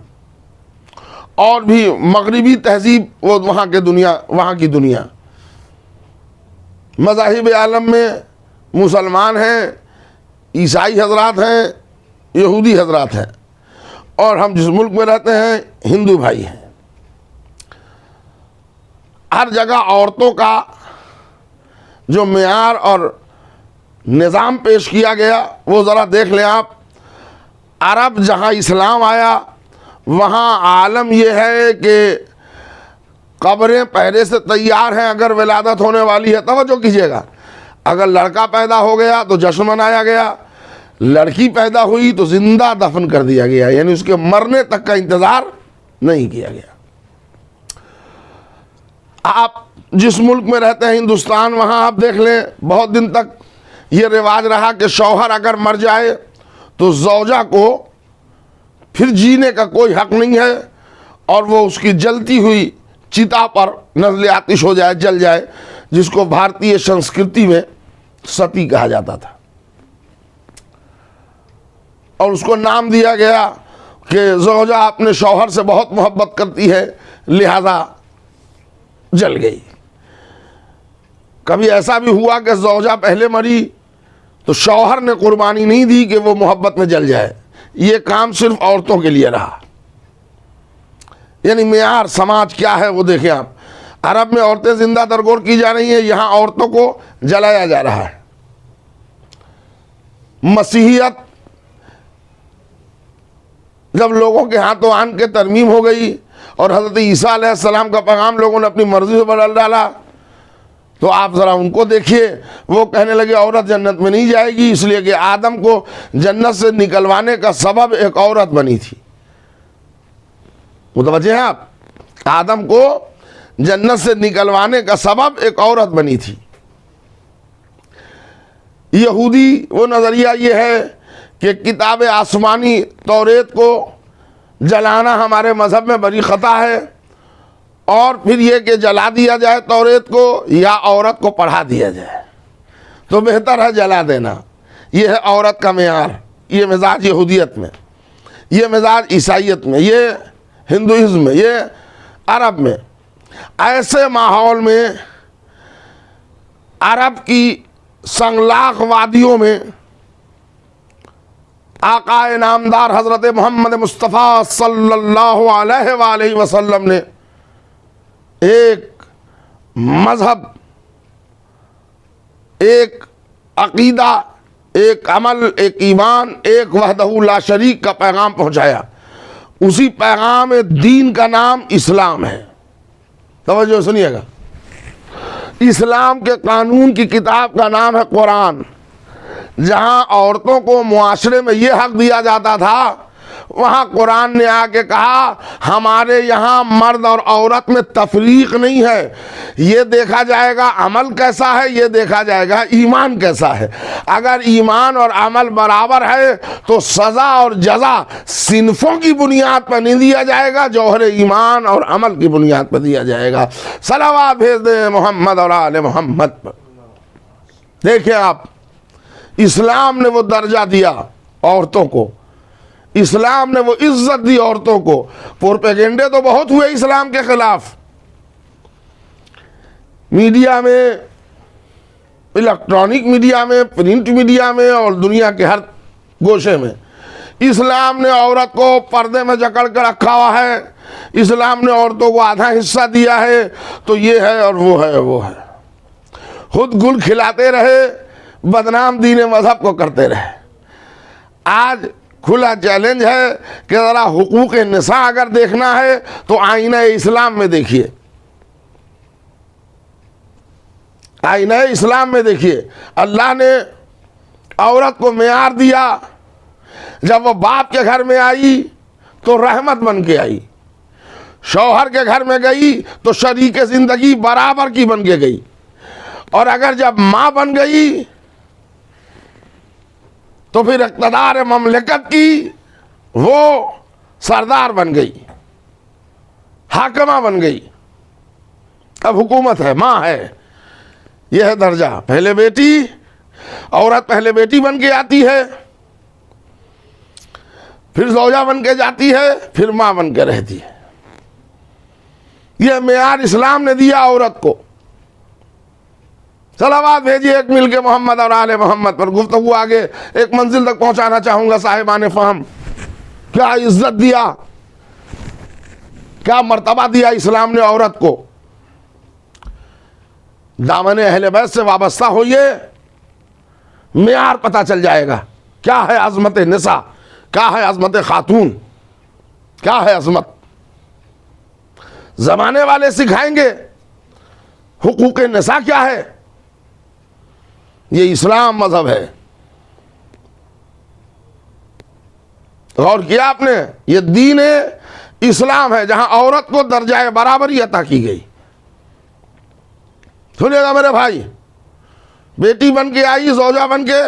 और भी मगरिबी तहजीब वो वहाँ की दुनिया, मज़ाहिब आलम में मुसलमान हैं, ईसाई हजरात हैं, यहूदी हजरात हैं, और हम जिस मुल्क में रहते हैं हिंदू भाई हैं। हर जगह औरतों का जो मेयार और निज़ाम पेश किया गया वो ज़रा देख लें आप। अरब जहाँ इस्लाम आया वहाँ आलम यह है कि कब्रें पहले से तैयार हैं, अगर विलादत होने वाली है, तवज्जो कीजिएगा, अगर लड़का पैदा हो गया तो जश्न मनाया गया, लड़की पैदा हुई तो जिंदा दफन कर दिया गया, यानी उसके मरने तक का इंतज़ार नहीं किया गया। आप जिस मुल्क में रहते हैं हिंदुस्तान, वहाँ आप देख लें बहुत दिन तक ये रिवाज रहा कि शौहर अगर मर जाए तो ज़ौजा को फिर जीने का कोई हक नहीं है और वो उसकी जलती हुई चिता पर नज़ले आतिश हो जाए, जल जाए, जिसको भारतीय संस्कृति में सती कहा जाता था, और उसको नाम दिया गया कि ज़ौजा अपने शौहर से बहुत मोहब्बत करती है लिहाजा जल गई। कभी ऐसा भी हुआ कि ज़ौजा पहले मरी तो शौहर ने कुर्बानी नहीं दी कि वो मोहब्बत में जल जाए, ये काम सिर्फ औरतों के लिए रहा। यानी मेयार समाज क्या है वो देखें आप। अरब में औरतें जिंदा दरगोर की जा रही हैं, यहाँ औरतों को जलाया जा रहा है। मसीहियत जब लोगों के हाथों आन के तरमीम हो गई और हज़रत ईसा अलैहिस्सलाम का पैगाम लोगों ने अपनी मर्जी से बदल डाला, तो आप ज़रा उनको देखिए, वो कहने लगे औरत जन्नत में नहीं जाएगी, इसलिए कि आदम को जन्नत से निकलवाने का सबब एक औरत बनी थी। मुतवज्जे हैं आप? आदम को जन्नत से निकलवाने का सबब एक औरत बनी थी। यहूदी वो नज़रिया ये है कि किताब आसमानी तौरेत को जलाना हमारे मज़हब में बड़ी ख़ता है, और फिर ये कि जला दिया जाए तौरेत को या औरत को पढ़ा दिया जाए, तो बेहतर है जला देना। ये है औरत का मेयार, ये मिजाज यहूदियत में, ये मिजाज ईसाइयत में, ये हिंदुइज्म में, ये अरब में। ऐसे माहौल में अरब की संगलाख वादियों में आकाए नामदार हज़रत मोहम्मद मुस्तफ़ा सल्लल्लाहु अलैहि वसल्लम ने एक मज़हब, एक अक़ीदा, एक अमल, एक ईमान, एक वहदहू ला शरीक का पैगाम पहुँचाया। उसी पैगाम दीन का नाम इस्लाम है। तवज्जो सुनिएगा, इस्लाम के कानून की किताब का नाम है कुरान। जहाँ औरतों को मुआशरे में ये हक दिया जाता था, वहाँ कुरान ने आके कहा हमारे यहाँ मर्द और औरत में तफरीक नहीं है। ये देखा जाएगा अमल कैसा है, ये देखा जाएगा ईमान कैसा है। अगर ईमान और अमल बराबर है तो सज़ा और जज़ा सिनफ़ों की बुनियाद पर नहीं दिया जाएगा, जौहर ईमान और अमल की बुनियाद पर दिया जाएगा। सलावत भेज दें मोहम्मद और आले मोहम्मद पर। देखिए आप, इस्लाम ने वो दर्जा दिया औरतों को, इस्लाम ने वो इज्जत दी औरतों को। प्रोपेगेंडे तो बहुत हुए इस्लाम के खिलाफ, मीडिया में, इलेक्ट्रॉनिक मीडिया में, प्रिंट मीडिया में और दुनिया के हर गोशे में। इस्लाम ने औरत को पर्दे में जकड़ कर रखा हुआ है, इस्लाम ने औरतों को आधा हिस्सा दिया है, तो ये है और वो है वो है। खुद गुल खिलाते रहे, बदनाम दीन मज़हब को करते रहे। आज खुला चैलेंज है कि ज़रा हुकूक निसा अगर देखना है तो आईना इस्लाम में देखिए, आईना इस्लाम में देखिए। अल्लाह ने औरत को मेयार दिया। जब वो बाप के घर में आई तो रहमत बन के आई, शौहर के घर में गई तो शरीक ज़िंदगी बराबर की बन के गई, और अगर जब माँ बन गई तो फिर इक़्तिदार ममलिकत की वो सरदार बन गई, हाकिमा बन गई। अब हुकूमत है, माँ है, यह है दर्जा। पहले बेटी, औरत पहले बेटी बन के आती है, फिर ज़ौजा बन के जाती है, फिर माँ बन के रहती है। यह मेयार इस्लाम ने दिया औरत को। सलावत भेजिए एक मिल के मोहम्मद और आले मोहम्मद पर। गुफ्तगू आगे एक मंजिल तक पहुंचाना चाहूँगा साहिबान फ़हम। क्या इज्जत दिया, क्या मर्तबा दिया इस्लाम ने औरत को। दामन अहले बैत से वाबस्ता होइए, मेयार पता चल जाएगा क्या है अज़मत निसा, क्या है अज़मत खातून, क्या है अज़मत। ज़माने वाले सिखाएंगे हुकूक निसा क्या है। ये इस्लाम मज़हब है। गौर किया आपने, ये दीन इस्लाम है जहां औरत को दर्जाए बराबरी अता की गई। सुनिएगा मेरे भाई, बेटी बन के आई, ज़ौजा बन के,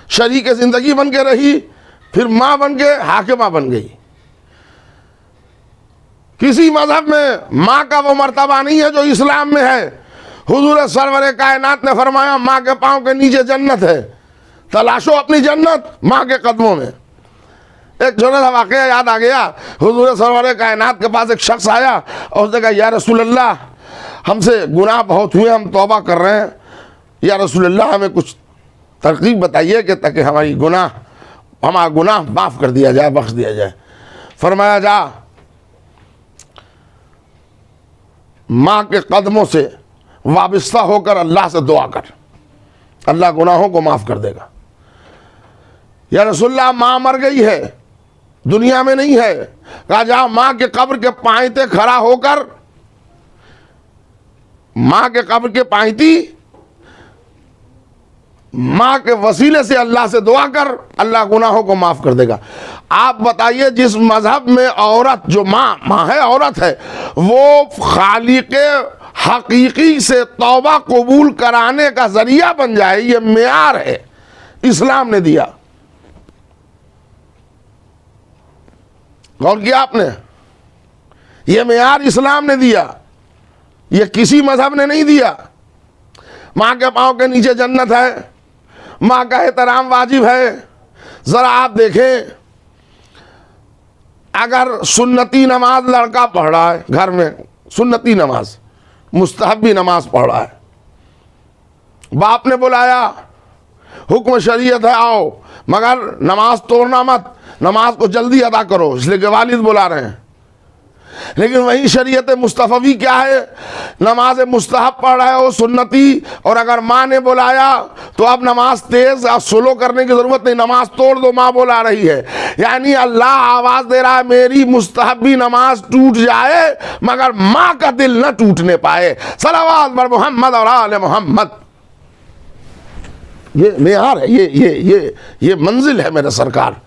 शरीक ज़िंदगी बन के रही, फिर माँ बन के हाकिमा बन गई। किसी मज़हब में माँ का वो मर्तबा नहीं है जो इस्लाम में है। हुजूर सरवर कायनात ने फरमाया माँ के पाँव के नीचे जन्नत है, तलाशो अपनी जन्नत माँ के कदमों में। एक छोटा सा वाक़या याद आ गया। हुजूर सरवर कायनात के पास एक शख्स आया और उसने कहा या रसूल अल्लाह, हमसे गुनाह बहुत हुए, हम तौबा कर रहे हैं, या रसूल अल्लाह हमें कुछ तरकीब बताइए कि ताकि हमारा गुनाह माफ़ कर दिया जाए, बख्श दिया जाए। फरमाया जा माँ के कदमों से वाबस्ता होकर अल्लाह से दुआ कर, अल्लाह गुनाहों को माफ़ कर देगा। या रसूलल्लाह माँ मर गई है, दुनिया में नहीं है। कहा जा माँ के कब्र के पायते खड़ा होकर, माँ के कब्र के पायती माँ के वसीले से अल्लाह से दुआ कर, अल्लाह गुनाहों को माफ़ कर देगा। आप बताइए, जिस मज़हब में औरत, जो माँ है, औरत है, वो खालिक हकीकी से तौबा कबूल कराने का ज़रिया बन जाए, ये मेयार है इस्लाम ने दिया। गौर किया आपने? ये मेयार इस्लाम ने दिया, ये किसी मज़हब ने नहीं दिया। माँ के पाँव के नीचे जन्नत है, माँ का एहतराम वाजिब है। ज़रा आप देखें, अगर सुन्नती नमाज लड़का पढ़ रहा है घर में, सुन्नती नमाज, मुस्तहब्बी नमाज पढ़ रहा है, बाप ने बुलाया, हुक्म शरीयत है आओ, मगर नमाज तोड़ना मत, नमाज को जल्दी अदा करो, इसलिए कि वालिद बुला रहे हैं। लेकिन वही शरीयत मुस्तफ़वी क्या है, नमाज मुस्तहब पढ़ रहा है वो सुन्नती, और अगर माँ ने बुलाया तो अब नमाज तेज और स्लो करने की ज़रूरत नहीं, नमाज तोड़ दो, माँ बुला रही है। यानी अल्लाह आवाज़ दे रहा है, मेरी मुस्तहबी नमाज टूट जाए मगर माँ का दिल न टूटने पाए। सलावत बर मोहम्मद और आले मोहम्मद। ये मेयार है, ये मंजिल है मेरे सरकार।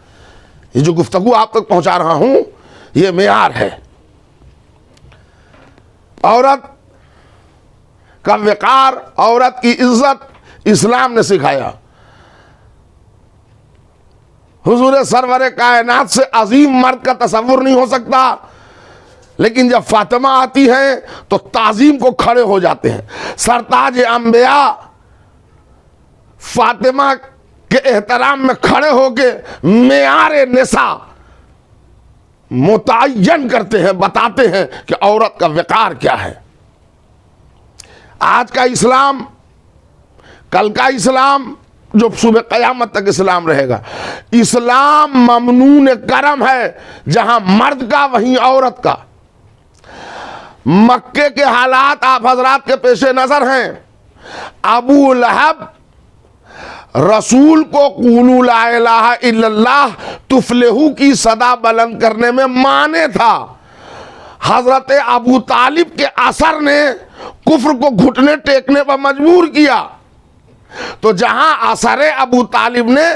ये जो गुफ्तगू आप तक पहुँचा रहा हूँ, ये मेयार है। औरत का वक़ार, औरत की इज्जत इस्लाम ने सिखाया। हुजूर सरवर कायनात से अजीम मर्द का तसव्वुर नहीं हो सकता, लेकिन जब फातिमा आती हैं तो ताज़ीम को खड़े हो जाते हैं। सरताज अंबिया फातिमा के एहतराम में खड़े होके मेयार निसा मुतय्यन करते हैं, बताते हैं कि औरत का वक़ार क्या है। आज का इस्लाम, कल का इस्लाम, जो सुबह क़यामत तक इस्लाम रहेगा, इस्लाम ममनून करम है, जहां मर्द का वहीं औरत का। मक्के के हालात आप हजरात के पेशे नज़र हैं। अबू लहब रसूल को क़ूलू ला इलाहा इल्लल्लाह तुफ़लिहू की सदा बुलंद करने में माने था। हज़रत अबू तालिब के असर ने कुफ्र को घुटने टेकने पर मजबूर किया। तो जहां असर अबू तालिब ने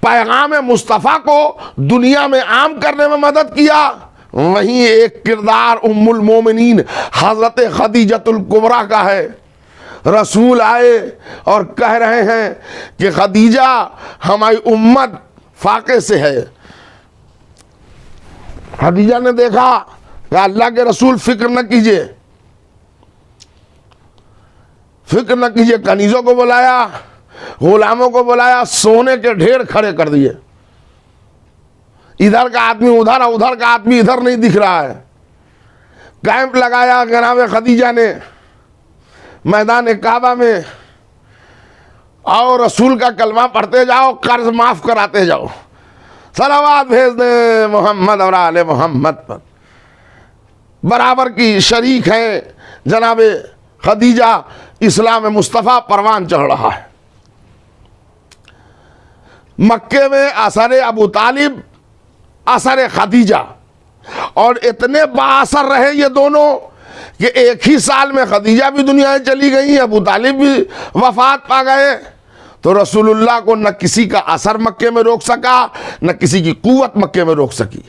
पैगाम मुस्तफ़ा को दुनिया में आम करने में मदद किया, वहीं एक किरदार उम्मुल मोमिनीन हज़रत खदीजतुल कुबरा का है। रसूल आए और कह रहे हैं कि खदीजा हमारी उम्मत फाके से है। खदीजा ने देखा कि अल्लाह के रसूल फिक्र न कीजिए, फिक्र न कीजिए। कनीज़ों को बुलाया, गुलामों को बुलाया, सोने के ढेर खड़े कर दिए। इधर का आदमी उधर, उधर का आदमी इधर नहीं दिख रहा है। कैंप लगाया जनाब खदीजा ने मैदान काबा में, और रसूल का कलमा पढ़ते जाओ, कर्ज माफ कराते जाओ, सलावात भेज दे मोहम्मद और आले मोहम्मद पर। बराबर की शरीक हैं जनाब खदीजा। इस्लाम मुस्तफ़ा परवान चढ़ रहा है। मक्के में असर अबू तालिब, असर खदीजा, और इतने बाअसर रहे ये दोनों कि एक ही साल में खदीजा भी दुनिया से चली गई, अबू तालिब भी वफात पा गए। तो रसूलुल्लाह को न किसी का असर मक्के में रोक सका, न किसी की कुव्वत मक्के में रोक सकी।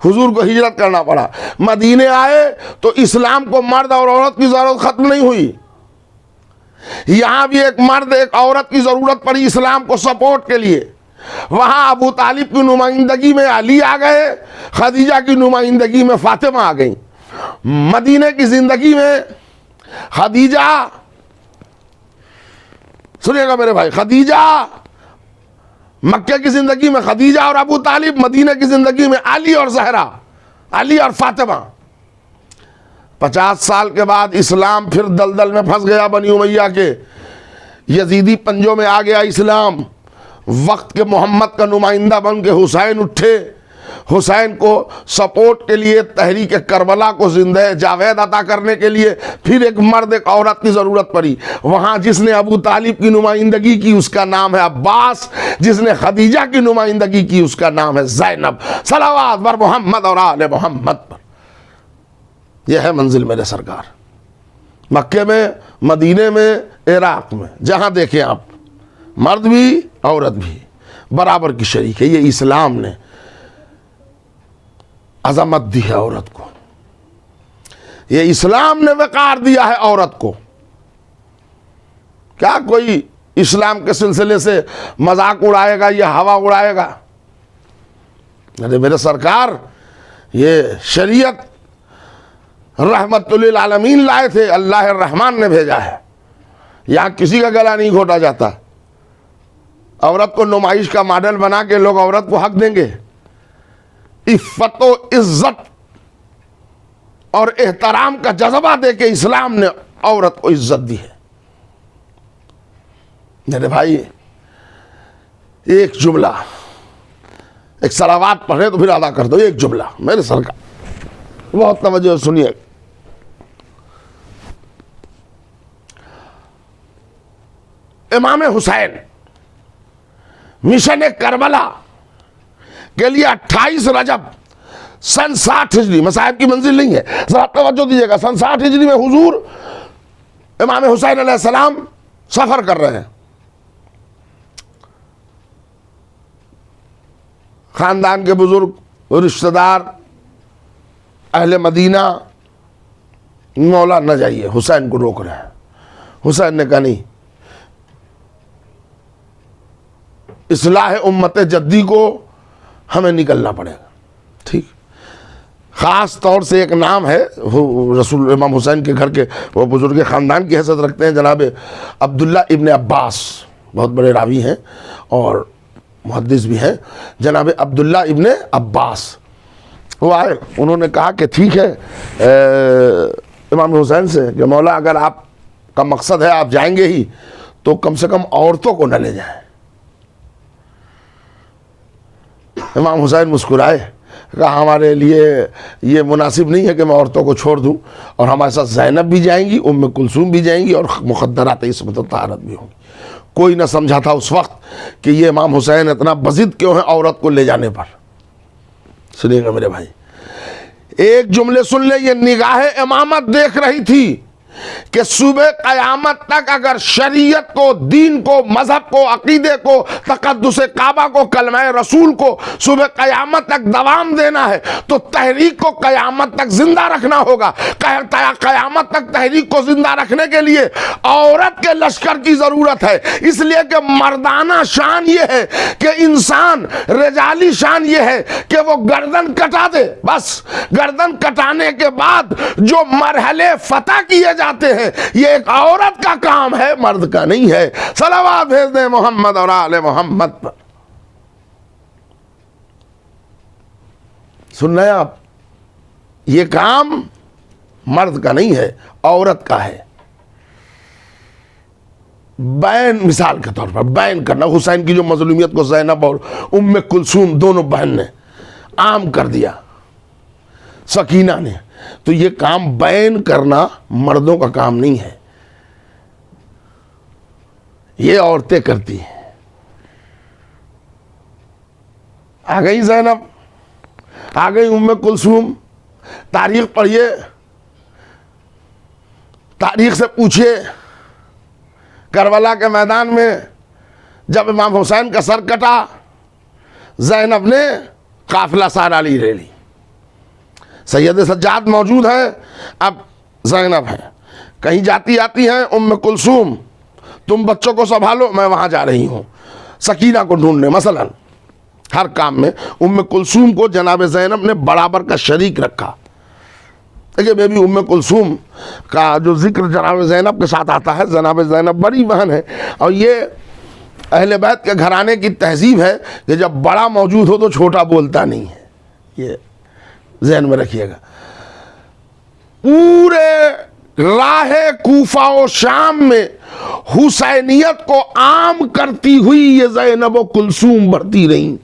हुजूर को हिजरत करना पड़ा। मदीने आए तो इस्लाम को मर्द और औरत की ज़रूरत ख़त्म नहीं हुई। यहाँ भी एक मर्द एक औरत की ज़रूरत पड़ी इस्लाम को सपोर्ट के लिए। वहाँ अबू तालिब की नुमाइंदगी में अली आ गए, खदीजा की नुमाइंदगी में फातिमा आ गई। मदीने की ज़िंदगी में खदीजा, सुनिएगा मेरे भाई, खदीजा, मक्के की ज़िंदगी में खदीजा और अबू तालिब, मदीने की ज़िंदगी में अली और ज़हरा, अली और फातिमा। 50 साल के बाद इस्लाम फिर दलदल में फंस गया बनी उमैया के, यजीदी पंजों में आ गया इस्लाम। वक्त के मोहम्मद का नुमाइंदा बन के हुसैन उठे। हुसैन को सपोर्ट के लिए, तहरीक करबला को जिंदा जावेद अता करने के लिए फिर एक मर्द एक औरत की ज़रूरत पड़ी। वहाँ जिसने अबू तालिब की नुमाइंदगी की उसका नाम है अब्बास, जिसने खदीजा की नुमाइंदगी की उसका नाम है ज़ैनब। सलावात बर मोहम्मद और आले मोहम्मद पर। यह है मंजिल मेरे सरकार। मक्के में, मदीने में, इराक़ में, जहाँ देखें आप। मर्द भी औरत भी बराबर की शरीक है। ये इस्लाम ने अजमत दी है औरत को, ये इस्लाम ने वकार दिया है औरत को। क्या कोई इस्लाम के सिलसिले से मजाक उड़ाएगा या हवा उड़ाएगा? अरे मेरे सरकार ये शरीयत रहमतुल आलमीन लाए थे, अल्लाह रहमान ने भेजा है। यहां किसी का गला नहीं घोटा जाता। औरत को नुमाइश का मॉडल बना के लोग औरत को हक देंगे। इफ़्फ़त व इज्जत और एहतराम का जज्बा दे के इस्लाम ने औरत को इज्जत दी है। मेरे भाई एक जुमला, एक सलावात पढ़े तो फिर अदा कर दो। एक जुमला मेरे सरकार, बहुत तवज्जो सुनिए। इमाम हुसैन मिशन करबला के लिए 28 रजब सन 60 हिजरी, मसाहिब की मंजिल नहीं है, जरा तवज्जो दीजिएगा। सन 60 हिजरी में हुजूर इमाम हुसैन अलैहिस्सलाम सफर कर रहे हैं। खानदान के बुजुर्ग, रिश्तेदार, अहले मदीना मौला न जाइए, हुसैन को रोक रहे हैं। हुसैन ने कहा नहीं, इस्लाह उम्मत जद्दी को हमें निकलना पड़ेगा। ठीक, ख़ास तौर से एक नाम है, वो रसूल इमाम हुसैन के घर के वो बुजुर्ग ख़ानदान की हैसियत रखते हैं, जनाब अब्दुल्ला इब्ने अब्बास, बहुत बड़े रावी हैं और मुहद्दिस भी हैं, जनाब अब्दुल्ला इब्ने अब्बास। वो आए, उन्होंने कहा कि ठीक है इमाम हुसैन से कि मौला अगर आपका मकसद है आप जाएंगे ही तो कम से कम औरतों को न ले जाएं। इमाम हुसैन मुस्कुराए, कहा हमारे लिए ये मुनासिब नहीं है कि मैं औरतों को छोड़ दूं, और हमारे साथ ज़ैनब भी जाएंगी, उम्मे कुलसूम भी जाएंगी और मुक़द्दरात इस्मत व तहारत भी होंगी। कोई न समझा था उस वक्त कि ये इमाम हुसैन इतना बज़िद क्यों है औरत को ले जाने पर। सुनिएगा मेरे भाई, एक जुमले सुन ले। ये निगाह इमामत देख रही थी कि सुबह क़यामत तक अगर शरीयत को, दीन को, मजहब को, अकीदे को, तक़द्दुस काबा को, कलमा रसूल को सुबह क़यामत तक दवाम देना है तो तहरीक को क़यामत तक जिंदा रखना होगा। क़यामत तक तहरीक को जिंदा रखने के लिए औरत के लश्कर की ज़रूरत है। इसलिए कि मर्दाना शान ये है कि इंसान, रजाली शान ये है कि वो गर्दन कटा दे। बस गर्दन कटाने के बाद जो मरहले फतह किए जाते हैं ये एक औरत का काम है, मर्द का नहीं है। सलावत भेज दें मोहम्मद और आले मोहम्मद पर। सुन रहे हैं आप, ये काम मर्द का नहीं है, औरत का है। बैन, मिसाल के तौर पर बैन करना, हुसैन की जो मजलूमियत को ज़ैनब और उम्मे कुलसूम दोनों बहन ने आम कर दिया, सकीना ने, तो ये काम बैन करना मर्दों का काम नहीं है, ये औरतें करती हैं। आ गई ज़ैनब, आ गई उम्मे कुलसूम। तारीख पढ़िए, तारीख से पूछिए, करबला के मैदान में जब इमाम हुसैन का सर कटा, ज़ैनब ने काफिला सारा ले ली। सैयद सज्जाद मौजूद हैं, अब ज़ैनब है, कहीं जाती आती हैं उम्मे कुलसूम, तुम बच्चों को संभालो, मैं वहाँ जा रही हूँ सकीना को ढूंढने। मसलन हर काम में उम्मे कुलसूम को जनाब ज़ैनब ने बराबर का शरीक रखा। देखिए बेबी उम्मे कुलसूम का जो जिक्र जनाब ज़ैनब के साथ आता है, जनाब ज़ैनब बड़ी बहन है, और ये अहले बैत के घराने की तहजीब है कि जब बड़ा मौजूद हो तो छोटा बोलता नहीं है। ये ज़हन में रखिएगा। पूरे राहे कूफा और शाम में हुसैनियत को आम करती हुई ये ज़ैनब व कुलसूम बढ़ती रहीं।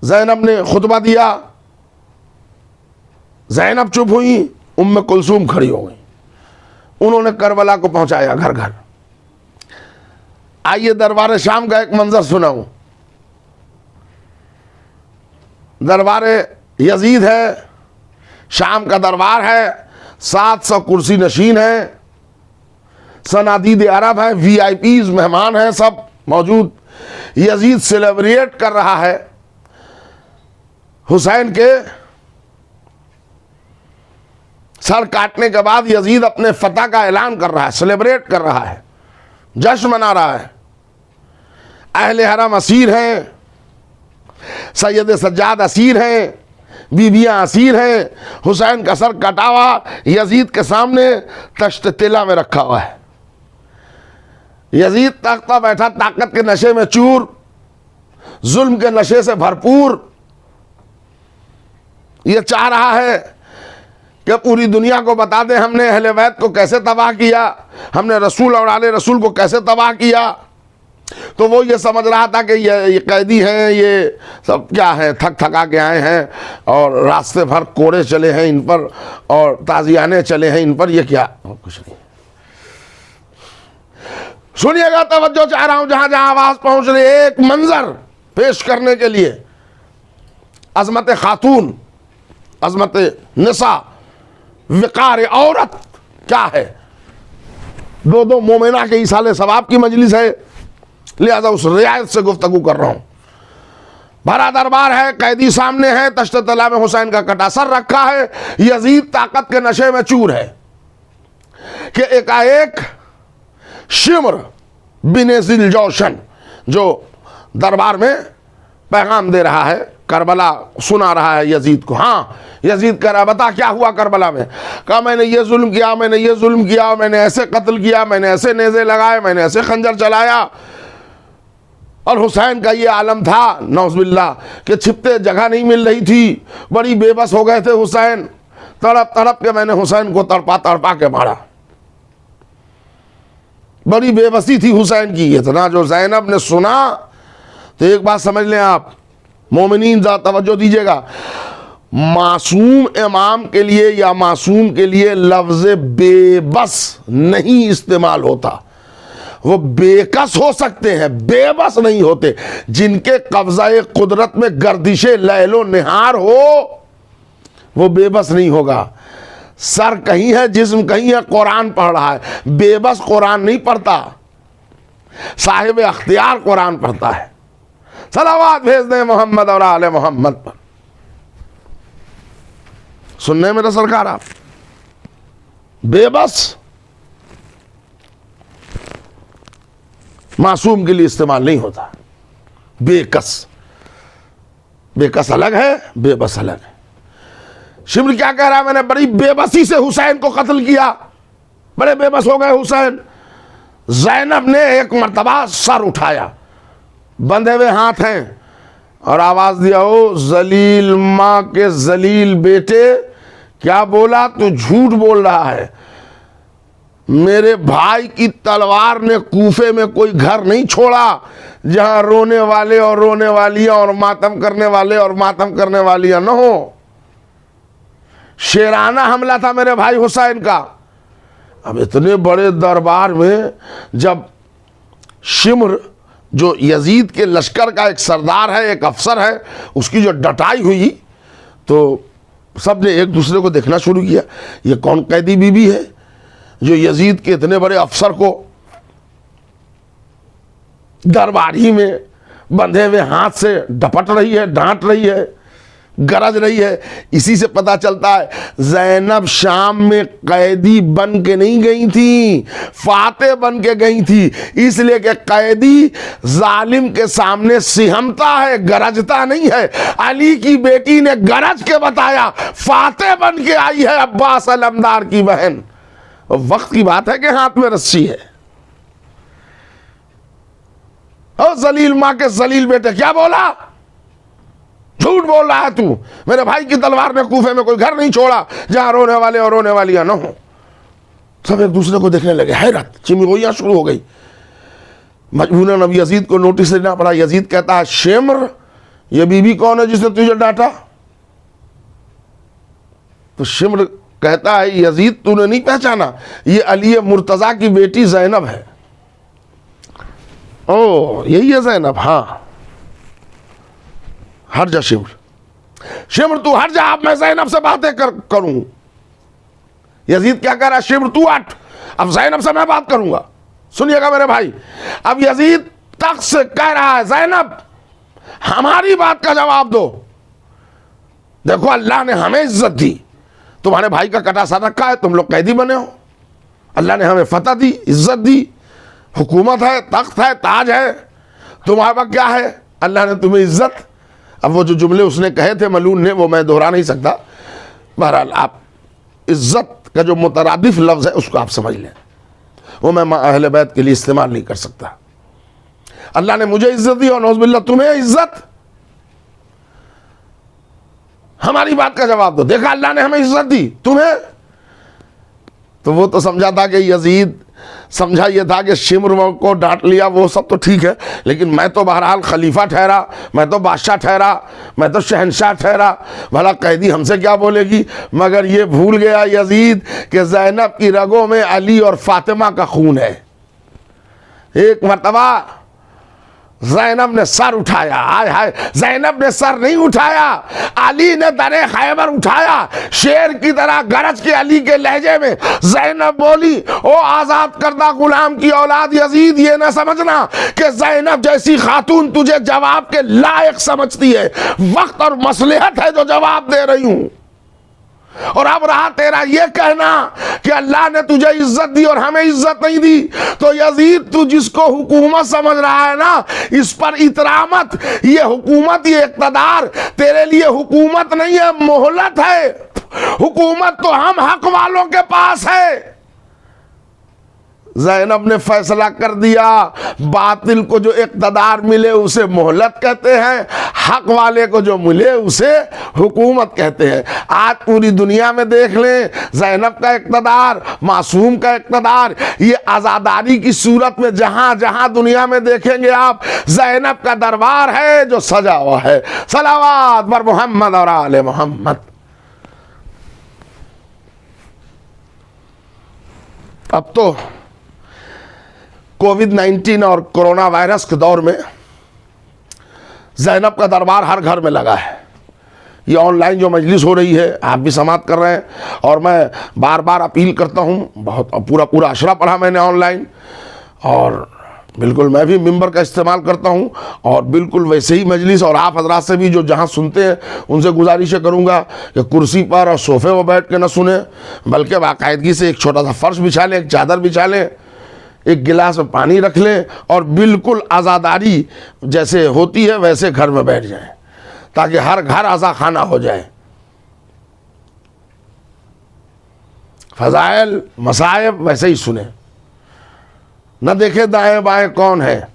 ज़ैनब ने खुतबा दिया, ज़ैनब चुप हुई, उम्मे कुलसूम खड़ी हो गई। उन्होंने करबला को पहुंचाया घर घर। आइए दरबार शाम का एक मंजर सुनाऊं। दरबार यजीद है, शाम का दरबार है, 700 कुर्सी नशीन है, सनादीद अरब हैं, VIPs मेहमान हैं, सब मौजूद। यजीद सेलिब्रेट कर रहा है हुसैन के सर काटने के बाद। यजीद अपने फतह का ऐलान कर रहा है, सेलिब्रेट कर रहा है, जश्न मना रहा है। अहले हरम असीर हैं, सैयद सज्जाद असीर हैं, बीबियाँ असीर हैं। हुसैन का सर कटा हुआ यजीद के सामने तश्त तिला में रखा हुआ है। यजीद तख्ता बैठा, ताकत के नशे में चूर, जुल्म के नशे से भरपूर। ये चाह रहा है कि पूरी दुनिया को बता दें हमने अहले बैत को कैसे तबाह किया, हमने रसूल और आले रसूल को कैसे तबाह किया। तो वो ये समझ रहा था कि ये कैदी हैं, ये सब क्या है, थक थका के आए हैं और रास्ते भर कोड़े चले हैं इन पर और ताजियाने चले हैं इन पर, ये क्या, कुछ नहीं। सुनिएगा, तवज्जो चाह रहा हूं, जहां जहां आवाज पहुंच रही, एक मंजर पेश करने के लिए। अजमत खातून, अजमत निसा, विकार औरत क्या है। दो मोमिना के इसाले सवाब की मजलिस है, लिहाजा उस रियायत से गुफ्तगू कर रहा हूं। भरा दरबार है, कैदी सामने है, तश्त तला में हुसैन का कटा सर रखा है। यजीद ताकत के नशे में चूर है कि एकाएक शिम्र बिन जिलजौशन जो दरबार में पैगाम दे रहा है, करबला सुना रहा है यजीद को। हाँ, यजीद कह रहा, बता क्या हुआ करबला में। कहा मैंने ये जुल्म किया, मैंने ये जुल्म किया, मैंने ऐसे कत्ल किया, मैंने ऐसे नेज़े लगाए, मैंने ऐसे खंजर चलाया। और हुसैन का ये आलम था नौज़बिल्लाह कि छिपते जगह नहीं मिल रही थी, बड़ी बेबस हो गए थे हुसैन। तड़प तड़प के मैंने हुसैन को तड़पा तड़पा के मारा, बड़ी बेबसी थी हुसैन की। इतना जो ज़ैनब ने सुना, तो एक बात समझ लें आप मोमिनीन, ज़रा तवज्जो दीजिएगा, मासूम इमाम के लिए या मासूम के लिए लफ्ज़ बेबस नहीं इस्तेमाल होता। वो बेकस हो सकते हैं, बेबस नहीं होते। जिनके कब्ज़ाए कुदरत में गर्दिशे लैलो निहार हो, वो बेबस नहीं होगा। सर कहीं है, जिस्म कहीं है, कुरान पढ़ रहा है। बेबस कुरान नहीं पढ़ता, साहिब अख्तियार कुरान पढ़ता है। सलावात भेज दें मोहम्मद और आले मोहम्मद पर। सुनने मेरा सरकार आप, बेबस मासूम के लिए इस्तेमाल नहीं होता। बेकस, बेकस अलग है, बेबस अलग है। शिम्र क्या कह रहा है, मैंने बड़ी बेबसी से हुसैन को कत्ल किया, बड़े बेबस हो गए हुसैन। ज़ैनब ने एक मर्तबा सर उठाया, बंधे हुए हाथ हैं, और आवाज दिया, ओ जलील माँ के जलील बेटे, क्या बोला, तू झूठ बोल रहा है। मेरे भाई की तलवार ने कूफे में कोई घर नहीं छोड़ा जहां रोने वाले और रोने वालियां और मातम करने वाले और मातम करने वालियां न हो। शेराना हमला था मेरे भाई हुसैन का। अब इतने बड़े दरबार में जब शिम्र जो यजीद के लश्कर का एक सरदार है, एक अफसर है, उसकी जो डटाई हुई, तो सब ने एक दूसरे को देखना शुरू किया, ये कौन कैदी बीबी है जो यजीद के इतने बड़े अफसर को दरबार ही में बंधे हुए हाथ से डपट रही है, डांट रही है, गरज रही है। इसी से पता चलता है ज़ैनब शाम में कैदी बन के नहीं गई थी, फाते बन के गई थी। इसलिए कि कैदी जालिम के सामने सिहमता है, गरजता नहीं है। अली की बेटी ने गरज के बताया, फाते बन के आई है अब्बास अलमदार की बहन। वक्त की बात है कि हाथ में रस्सी है। ओ जलील मां के जलील बेटे, क्या बोला, झूठ बोल रहा है तू। मेरे भाई की तलवार ने कूफे में कोई घर नहीं छोड़ा जहां रोने वाले और रोने वालियां न हो। सब एक दूसरे को देखने लगे, हैरत, चिमगोइयां शुरू हो गई। मजबूरन अब यजीद को नोटिस देना पड़ा। यजीद कहता है, शिम्र, ये बीबी कौन है जिसने तुझे डांटा। तो शिम्र कहता है, यजीद तूने नहीं पहचाना, ये अली मुर्तजा की बेटी ज़ैनब है। ओ यही है ज़ैनब, हाँ हट जा शिम्र, शिम्र तू हट जा, अब मैं ज़ैनब से बातें करूं। यजीद क्या कह रहा है, शिम्र तू हट, अब ज़ैनब से मैं बात करूंगा, सुनिएगा मेरे भाई। अब यजीद तख्त से कह रहा है ज़ैनब हमारी बात का जवाब दो। देखो अल्लाह ने हमें इज्जत दी, तुम्हारे भाई का कटा सा रखा है, तुम लोग कैदी बने हो, अल्लाह ने हमें फतह दी, इज्जत दी, हुकूमत है, तख्त है, ताज है, तुम्हारे पास क्या है? अल्लाह ने तुम्हें इज्जत। अब वो जो जुमले उसने कहे थे मलून ने, वो मैं दोहरा नहीं सकता। बहरहाल आप इज्जत का जो मुतरादिफ लफ्ज़ है उसको आप समझ लें, वो मैं अहले बैत के लिए इस्तेमाल नहीं कर सकता। अल्लाह ने मुझे इज्जत दी और नौज़ुबिल्लाह तुम्हें इज्जत। हमारी बात का जवाब दो। देखा अल्लाह ने हमें इज्जत दी, तुम्हें। तो वो तो समझा था कि यजीद समझा ये था कि शिम्र को डांट लिया, वो सब तो ठीक है, लेकिन मैं तो बहरहाल खलीफा ठहरा, मैं तो बादशाह ठहरा, मैं तो शहनशाह ठहरा, भला कैदी हमसे क्या बोलेगी। मगर ये भूल गया यजीद कि ज़ैनब की रगों में अली और फातिमा का खून है। एक मर्तबा ज़ैनब ने सर उठाया, हाय हाय, ज़ैनब ने सर नहीं उठाया, अली ने दरे खैबर उठाया। शेर की तरह गरज के अली के लहजे में ज़ैनब बोली, ओ आज़ाद करदा गुलाम की औलाद यजीद, ये ना समझना कि ज़ैनब जैसी खातून तुझे जवाब के लायक समझती है, वक्त और मसलहत है जो जवाब दे रही हूं। और अब रहा तेरा ये कहना कि अल्लाह ने तुझे इज्जत दी और हमें इज्जत नहीं दी, तो यजीद तू जिसको हुकूमत समझ रहा है ना, इस पर इतरा मत। ये हुकूमत, ये इक़्तिदार तेरे लिए हुकूमत नहीं है, मोहलत है। हुकूमत तो हम हक वालों के पास है। ज़ैनब ने फैसला कर दिया, बातिल को जो इक़्तिदार मिले उसे मोहलत कहते हैं, हक वाले को जो मिले उसे हुकूमत कहते हैं। आज पूरी दुनिया में देख लें, ज़ैनब का इक़्तिदार, मासूम का इक़्तिदार, ये आज़ादारी की सूरत में जहां जहां दुनिया में देखेंगे आप, ज़ैनब का दरबार है जो सजा हुआ है। सलावत बर मोहम्मद और आले मोहम्मद। अब तो कोविड-19 और कोरोना वायरस के दौर में ज़ैनब का दरबार हर घर में लगा है। ये ऑनलाइन जो मजलिस हो रही है, आप भी समाअत कर रहे हैं, और मैं बार बार अपील करता हूँ, बहुत पूरा अशरा पढ़ा मैंने ऑनलाइन, और बिल्कुल मैं भी मिंबर का इस्तेमाल करता हूँ, और बिल्कुल वैसे ही मजलिस, और आप हजरात से भी जो जहाँ सुनते हैं उनसे गुजारिश करूँगा कि कुर्सी पर और सोफे पर बैठ के न सुने, बल्कि बाकायदगी से एक छोटा सा फर्श बिछा लें, एक चादर बिछा लें, एक गिलास में पानी रख लें, और बिल्कुल आज़ादारी जैसे होती है वैसे घर में बैठ जाएं, ताकि हर घर आज़ा खाना हो जाए। फ़ज़ाइल मसाइब वैसे ही सुने, न देखे दाएं बाएं कौन है,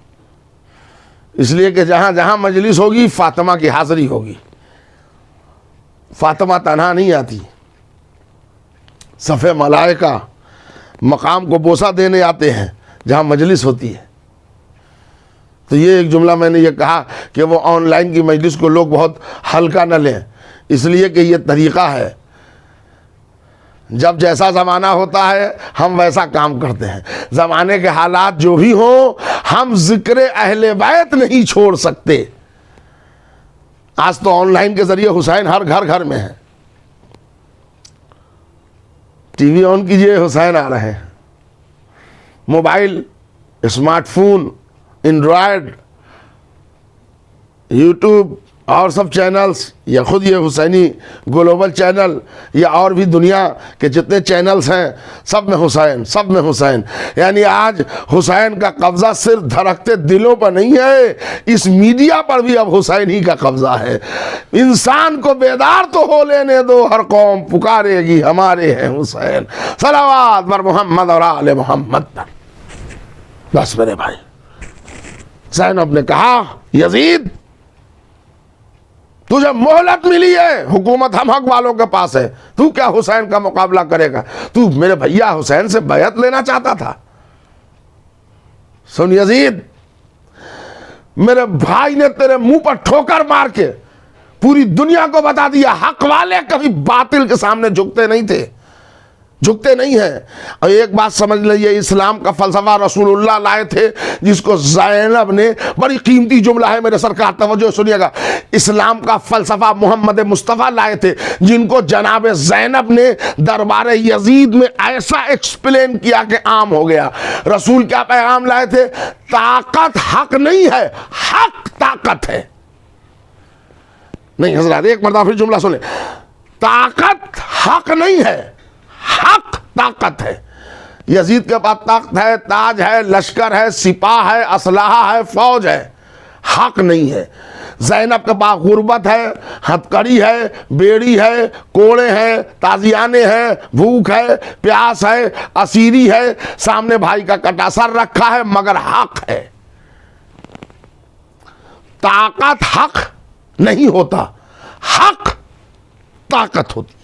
इसलिए कि जहाँ जहाँ मजलिस होगी फातिमा की हाज़िरी होगी। फातिमा तन्हा नहीं आती, सफ़े मलाइका मकाम को बोसा देने आते हैं जहाँ मजलिस होती है। तो ये एक जुमला मैंने ये कहा कि वो ऑनलाइन की मजलिस को लोग बहुत हल्का न लें, इसलिए कि ये तरीक़ा है, जब जैसा ज़माना होता है हम वैसा काम करते हैं। ज़माने के हालात जो भी हों, हम ज़िक्र अहले बैत नहीं छोड़ सकते। आज तो ऑनलाइन के ज़रिए हुसैन हर घर घर में है। टीवी ऑन कीजिए, हुसैन आ रहे हैं। मोबाइल, स्मार्टफोन, एंड्रॉयड, यूट्यूब और सब चैनल्स, या ख़ुद ये हुसैनी ग्लोबल चैनल, या और भी दुनिया के जितने चैनल्स हैं, सब में हुसैन, सब में हुसैन। यानी आज हुसैन का कब्ज़ा सिर्फ धड़कते दिलों पर नहीं है, इस मीडिया पर भी अब हुसैन ही का कब्ज़ा है। इंसान को बेदार तो हो लेने दो, हर कौम पुकारेगी हमारे हैं हुसैन। सलावत बर मोहम्मद और आले मोहम्मद पर। बस मेरे भाई, ज़ैनब ने कहा यजीद तुझे मोहलत मिली है, हुकूमत हम हक वालों के पास है, तू क्या हुसैन का मुकाबला करेगा? तू मेरे भैया हुसैन से बैयत लेना चाहता था। सुन यजीद, मेरे भाई ने तेरे मुंह पर ठोकर मार के पूरी दुनिया को बता दिया, हक वाले कभी बातिल के सामने झुकते नहीं थे। झुकते नहीं हैं। और एक बात समझ लीजिए, इस्लाम का फलसफा रसूलुल्लाह लाए थे, जिसको ज़ैनब ने, बड़ी कीमती जुमला है मेरे सरकार, तवज्जो सुनिएगा, इस्लाम का फलसफा मोहम्मद मुस्तफ़ा लाए थे, जिनको जनाब ज़ैनब ने दरबार यजीद में ऐसा एक्सप्लेन किया कि आम हो गया। रसूल क्या पैगाम लाए थे? ताकत हक नहीं है, हक ताकत है। नहीं हजरात, एक मरतबा फिर जुमला सुने, ताकत हक नहीं है, हक ताकत है। यजीद के पास ताकत है, ताज है, लश्कर है, सिपाह है, असलाहा है, फौज है, हक नहीं है। ज़ैनब के पास गुर्बत है, हथकड़ी है, बेड़ी है, कोड़े हैं, ताजियाने हैं, भूख है, प्यास है, असीरी है, सामने भाई का कटा सर रखा है, मगर हक है। ताकत हक नहीं होता, हक ताकत होती है।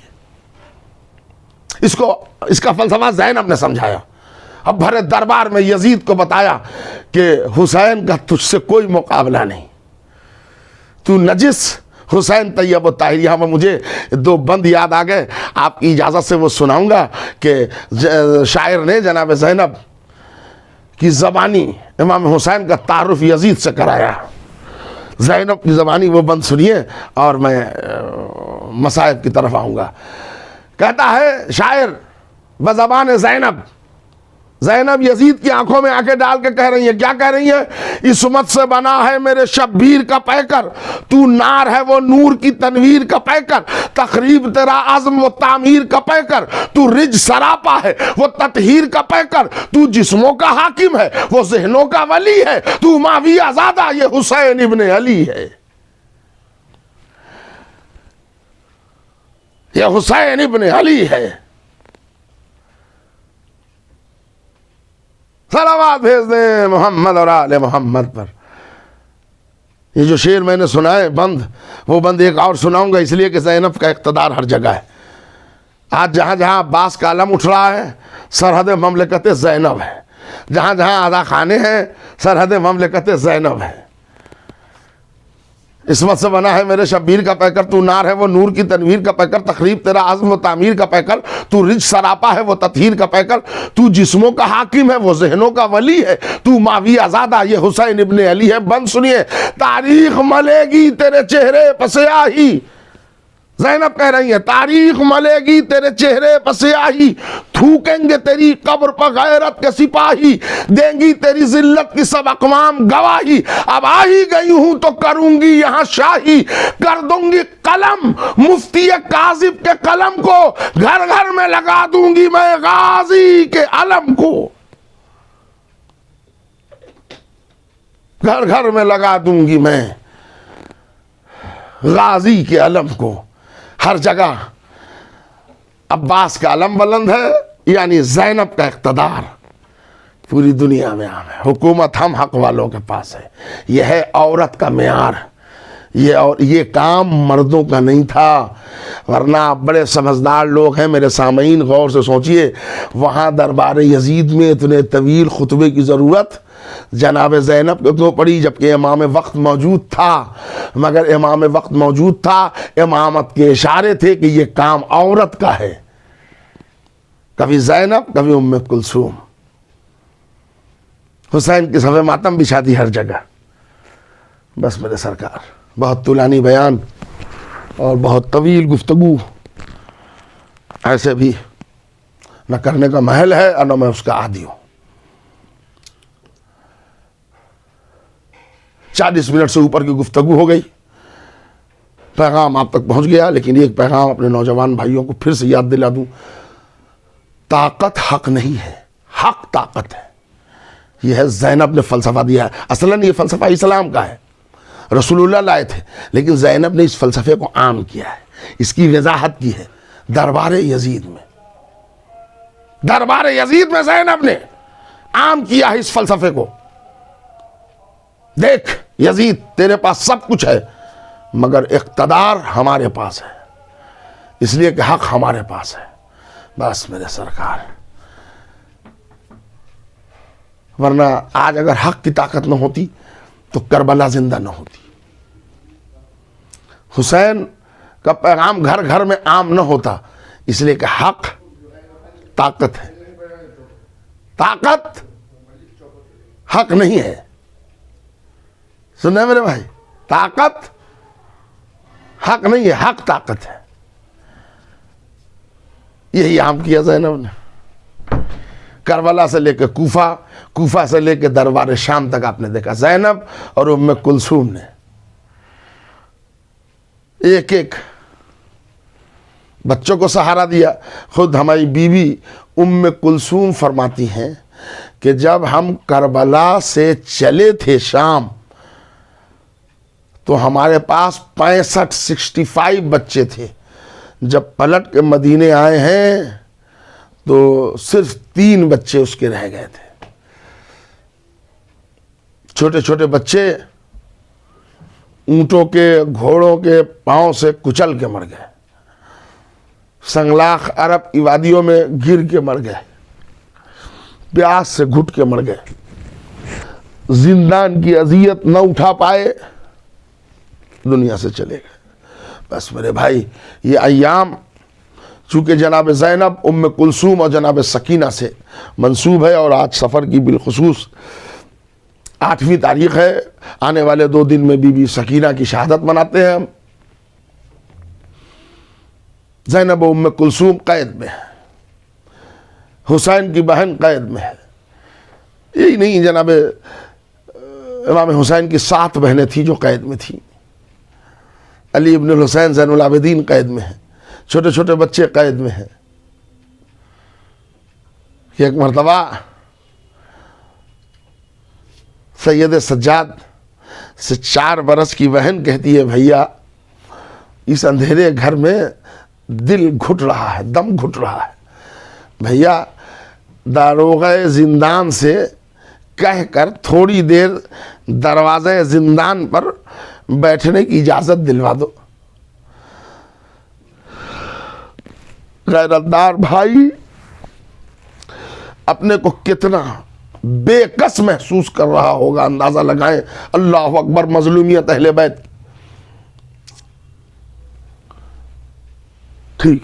इसका फलसफा ज़ैनब ने समझाया। अब भरे दरबार में यजीद को बताया कि हुसैन का तुझसे कोई मुकाबला नहीं, तू नजिस हुसैन तैयब ताहिर। यहाँ पर मुझे दो बंद याद आ गए, आपकी इजाज़त से वो सुनाऊंगा कि शायर ने जनाब ज़ैनब की ज़बानी इमाम हुसैन का तारुफ यजीद से कराया। ज़ैनब की ज़बानी वो बंद सुनिए और मैं मसाइब की तरफ आऊँगा। कहता है शायर बज़बान ज़ैनब, ज़ैनब यजीद की आंखों में आंखें डाल के कह रही है, क्या कह रही है? इस्मत से बना है मेरे शब्बीर का पैकर, तू नार है वो नूर की तनवीर का पैकर, तकरीब तेरा आज़म वो तामीर का पैकर, तू रिज सरापा है वो ततहीर का पैकर, तू जिस्मों का हाकिम है वो ज़हनों का वली है, तू मावी आज़ादा ये हुसैन इब्न अली है, ये हुसैन इब्न अली है। सलावात भेज दें मोहम्मद और आले मोहम्मद पर। ये जो शेर मैंने सुना है बंद, वो बंद एक और सुनाऊंगा, इसलिए कि ज़ैनब का इक़्तिदार हर जगह है। आज जहाँ जहाँ अब्बास का आलम उठ रहा है, सरहद ममलकत ज़ैनब है। जहाँ जहाँ आज़ा खाने हैं, सरहद ममलकत ज़ैनब है। इस्मत से बना है मेरे शब्बीर का पैकर, तू नार है वो नूर की तनवीर का पैकर, तकरीब तेरा आज़म वो तामीर का पैकर, तू रिज सरापा है वो ततहीर का पैकर, तू जिस्मों का हाकिम है वो ज़हनों का वली है, तू मावी आज़ादा ये हुसैन इब्न अली है। बंद सुनिए, तारीख मलेगी तेरे चेहरे पर स्याही, ज़ैनब कह रही है, तारीख मलेगी तेरे चेहरे पर स्याही, थूकेंगे तेरी कब्र पर गैरत के सिपाही, देंगी तेरी जिल्लत की सब अक़वाम गवाही, अब आ ही गई हूं तो करूंगी यहां शाही, कर दूंगी कलम मुफ्ती काज़िब के कलम को, घर घर में लगा दूंगी मैं गाजी के अलम को, घर घर में लगा दूंगी मैं गाजी के अलम को। हर जगह अब्बास का अलम बुलंद है, यानी ज़ैनब का इक़्तिदार पूरी दुनिया में आम है। हुकूमत हम हक वालों के पास है। यह है औरत का मेयार। ये काम मर्दों का नहीं था, वरना आप बड़े समझदार लोग हैं मेरे सामईन, गौर से सोचिए, वहाँ दरबार यजीद में इतने तवील खुतबे की ज़रूरत जनाब ज़ैनब को क्यों पड़ी, जबकि इमाम वक्त मौजूद था। मगर इमाम वक्त मौजूद था, इमामत के इशारे थे कि ये काम औरत का है। कभी ज़ैनब, कभी उम्मे कुलसूम, हुसैन की सफ़े मातम बिछा दी हर जगह। बस मेरे सरकार, बहुत तुलानी बयान और बहुत तवील गुफ्तगू ऐसे भी न करने का महल है और न मैं उसका आदी हूँ। 40 मिनट से ऊपर की गुफ्तगू हो गई, पैगाम आप तक पहुँच गया, लेकिन एक पैगाम अपने नौजवान भाइयों को फिर से याद दिला दूँ, ताकत हक नहीं है, हक ताकत है। यह है ज़ैनब ने फ़लसफ़ा दिया है। असलन ये फ़लसफ़ा इस्लाम का है, रसूलुल्लाह लाए थे, लेकिन ज़ैनब ने इस फ़लसफ़े को आम किया है, इसकी वजाहत की है दरबार यजीद में। दरबार यजीद में ज़ैनब ने आम किया है इस फ़लसफ़े को। देख यजीद, तेरे पास सब कुछ है, मगर इक़्तिदार हमारे पास है, इसलिए कि हक हमारे पास है। बस मेरे सरकार, वरना आज अगर हक की ताकत न होती तो करबला जिंदा न होती, हुसैन का पैगाम घर घर में आम न होता, इसलिए कि हक ताकत है। ताकत हक नहीं है। सुने मेरे भाई, ताकत हक नहीं है, हक ताकत है। यही आम किया ज़ैनब ने। करबला से लेकर कूफा, कूफा से लेकर दरबार शाम तक आपने देखा ज़ैनब और उम्मे कुलसूम ने एक एक बच्चों को सहारा दिया। खुद हमारी बीवी उम्मे कुलसूम फरमाती हैं कि जब हम करबला से चले थे शाम तो हमारे पास 65 बच्चे थे। जब पलट के मदीने आए हैं तो सिर्फ 3 बच्चे उसके रह गए थे। छोटे छोटे बच्चे ऊंटों के, घोड़ों के पांव से कुचल के मर गए, संगलाख अरब इवादियों में गिर के मर गए, प्यास से घुट के मर गए, जिंदान की अजियत न उठा पाए, दुनिया से चले गए। बस मेरे भाई, ये अय्याम चूँकि जनाब ज़ैनब, उम्मे कुलसूम और जनाब सकीना से मंसूब है और आज सफ़र की बिलखुसूस 8वीं तारीख है। आने वाले 2 दिन में बीबी सकीना की शहादत मनाते हैं हम। ज़ैनब और उम्मे कुलसूम कैद में है, हुसैन की बहन कैद में है। यही नहीं, जनाब इमाम हुसैन की 7 बहनें थी जो कैद में थी। अली इब्न हुसैन ज़ैनुल आबिदीन कैद में है, छोटे छोटे बच्चे कैद में हैं। एक मरतबा सैयद सज्जाद से 4 बरस की बहन कहती है, भैया इस अंधेरे घर में दिल घुट रहा है, दम घुट रहा है। भैया दारोगा जिंदान से कहकर थोड़ी देर दरवाजे जिंदान पर बैठने की इजाज़त दिलवा दो। गैरतदार भाई अपने को कितना बेकस महसूस कर रहा होगा, अंदाजा लगाएं। अल्लाह अकबर, मजलूमियत अहले बैत। ठीक,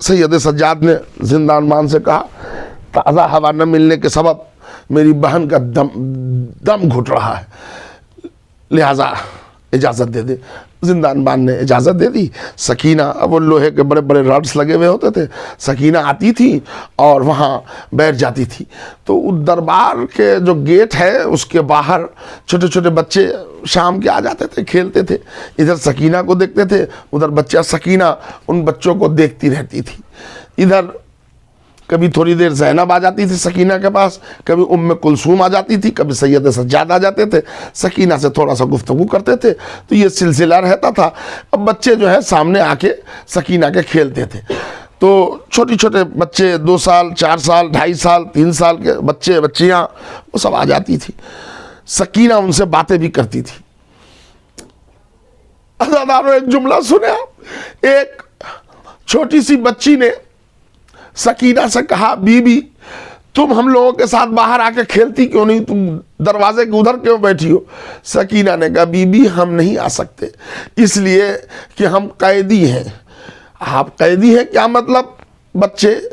सैयद सज्जाद ने जिंदान मान से कहा, ताज़ा हवा न मिलने के सबब मेरी बहन का दम घुट रहा है, लिहाजा इजाज़त दे दे। जिंदानबान ने इजाज़त दे दी। सकीना, अब वो लोहे के बड़े बड़े रॉड्स लगे हुए होते थे, सकीना आती थी और वहाँ बैठ जाती थी। तो उस दरबार के जो गेट है उसके बाहर छोटे छोटे बच्चे शाम के आ जाते थे, खेलते थे। इधर सकीना को देखते थे, उधर बच्चा सकीना उन बच्चों को देखती रहती थी। इधर कभी थोड़ी देर ज़ैनब आ जाती थी सकीना के पास, कभी उम्मे कुलसूम आ जाती थी, कभी सैयद सज्जाद आ जाते थे, सकीना से थोड़ा सा गुफ्तगू करते थे। तो ये सिलसिला रहता था। अब बच्चे जो है सामने आके सकीना के खेलते थे। तो छोटे छोटे बच्चे 2 साल, 4 साल, 2.5 साल, 3 साल के बच्चे बच्चियाँ वो सब आ जाती थी। सकीना उनसे बातें भी करती थी। अज़ादारों, एक जुमला सुने आप। एक छोटी सी बच्ची ने सकीना से कहा, बीबी तुम हम लोगों के साथ बाहर आके खेलती क्यों नहीं, तुम दरवाजे के उधर क्यों बैठी हो? सकीना ने कहा, बीबी हम नहीं आ सकते, इसलिए कि हम कैदी हैं। आप कैदी हैं क्या मतलब? बच्चे,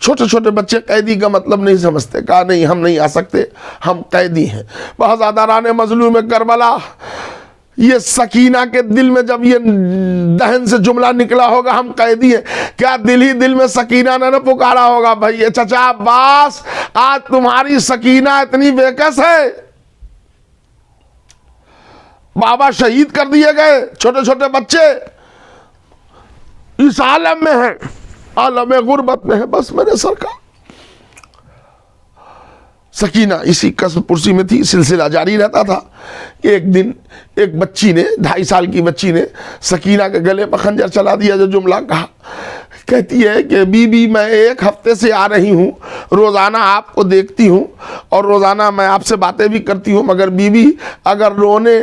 छोटे छोटे बच्चे कैदी का मतलब नहीं समझते। कहा नहीं, हम नहीं आ सकते, हम कैदी हैं। बहुत ज़्यादा मजलूम करबला, ये सकीना के दिल में जब ये दहन से जुमला निकला होगा, हम कैदी हैं, क्या दिल ही दिल में सकीना ने न पुकारा होगा, भाई चचा अब्बास आज तुम्हारी सकीना इतनी बेकस है, बाबा शहीद कर दिए गए, छोटे छोटे बच्चे इस आलम में है, आलम गुर्बत में है। बस मेरे सरकार सकीना इसी कसम पुरसी में थी। सिलसिला जारी रहता था। एक दिन एक बच्ची ने, 2.5 साल की बच्ची ने सकीना के गले पर खंजर चला दिया। जो जुमला कहा, कहती है कि बीबी मैं 1 हफ्ते से आ रही हूँ, रोज़ाना आपको देखती हूँ और रोज़ाना मैं आपसे बातें भी करती हूँ, मगर बीबी अगर रोने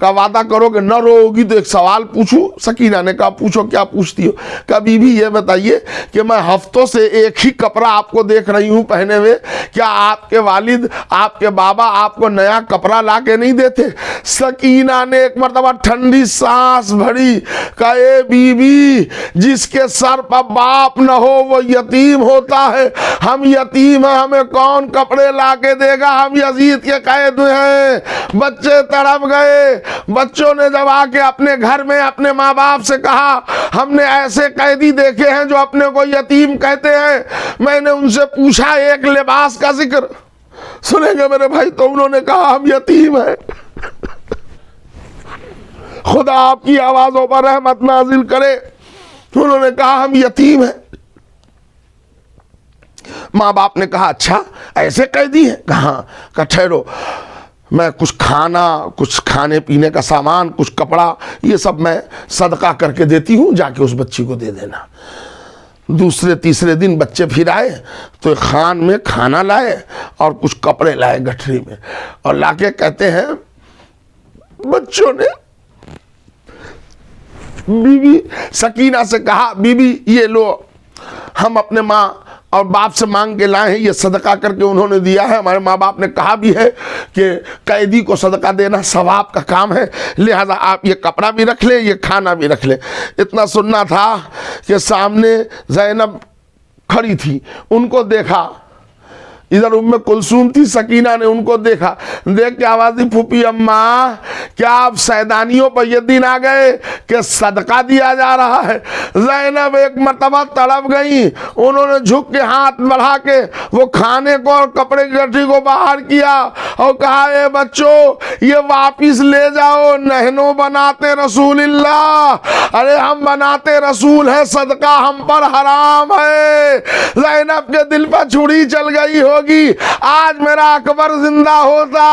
का वादा करो कि न रोओगी तो एक सवाल पूछूं। सकीना ने कहा पूछो, क्या पूछती हो? कहा बीबी ये बताइए कि मैं हफ्तों से एक ही कपड़ा आपको देख रही हूं पहने हुए, क्या आपके वालिद आपके बाबा आपको नया कपड़ा ला के नहीं देते? सकीना ने एक मरतबा ठंडी सांस भरी, कहा ए बीबी, जिसके सर पर बाप न हो वो यतीम होता है, हम यतीम हैं, हमें कौन कपड़े ला के देगा? हम यजीद के कैद हैं। बच्चे तड़प गए। बच्चों ने जब आके अपने घर में अपने माँ बाप से कहा हमने ऐसे कैदी देखे हैं जो अपने को यतीम कहते हैं। मैंने उनसे पूछा एक लिबास का जिक्र सुनेंगे मेरे भाई? तो उन्होंने कहा हम यतीम हैं। खुदा आपकी आवाजों पर रहमत नाजिल करे। उन्होंने कहा हम यतीम हैं। माँ बाप ने कहा अच्छा ऐसे कैदी हैं? कहा ठहरो, मैं कुछ खाना, कुछ खाने पीने का सामान, कुछ कपड़ा, ये सब मैं सदका करके देती हूँ, जाके उस बच्ची को दे देना। दूसरे तीसरे दिन बच्चे फिर आए तो खान में खाना लाए और कुछ कपड़े लाए गठरी में, और लाके कहते हैं बच्चों ने बीबी सकीना से कहा बीबी ये लो, हम अपने माँ और बाप से मांग के लाए हैं, ये सदका करके उन्होंने दिया है। हमारे माँ बाप ने कहा भी है कि कैदी को सदका देना सवाब का काम है, लिहाजा आप ये कपड़ा भी रख लें, ये खाना भी रख लें। इतना सुनना था कि सामने ज़ैनब खड़ी थी, उनको देखा, इधर उम्मे कुलसूम थी, सकीना ने उनको देखा, देख के आवाज दी फूफी अम्मा क्या आप सैदानियों पर ये दिन आ गए कि सदका दिया जा रहा है? ज़ैनब एक मर्तबा तड़प गई, उन्होंने झुक के हाथ बढ़ा के वो खाने को और कपड़े की गठरी को बाहर किया और कहा ए बच्चों ये वापिस ले जाओ, नहनो बनाते रसूलिल्लाह, अरे हम बनाते रसूल हैं, सदका हम पर हराम है। ज़ैनब के दिल पर छुरी चल गई हो, आज मेरा अकबर जिंदा होता,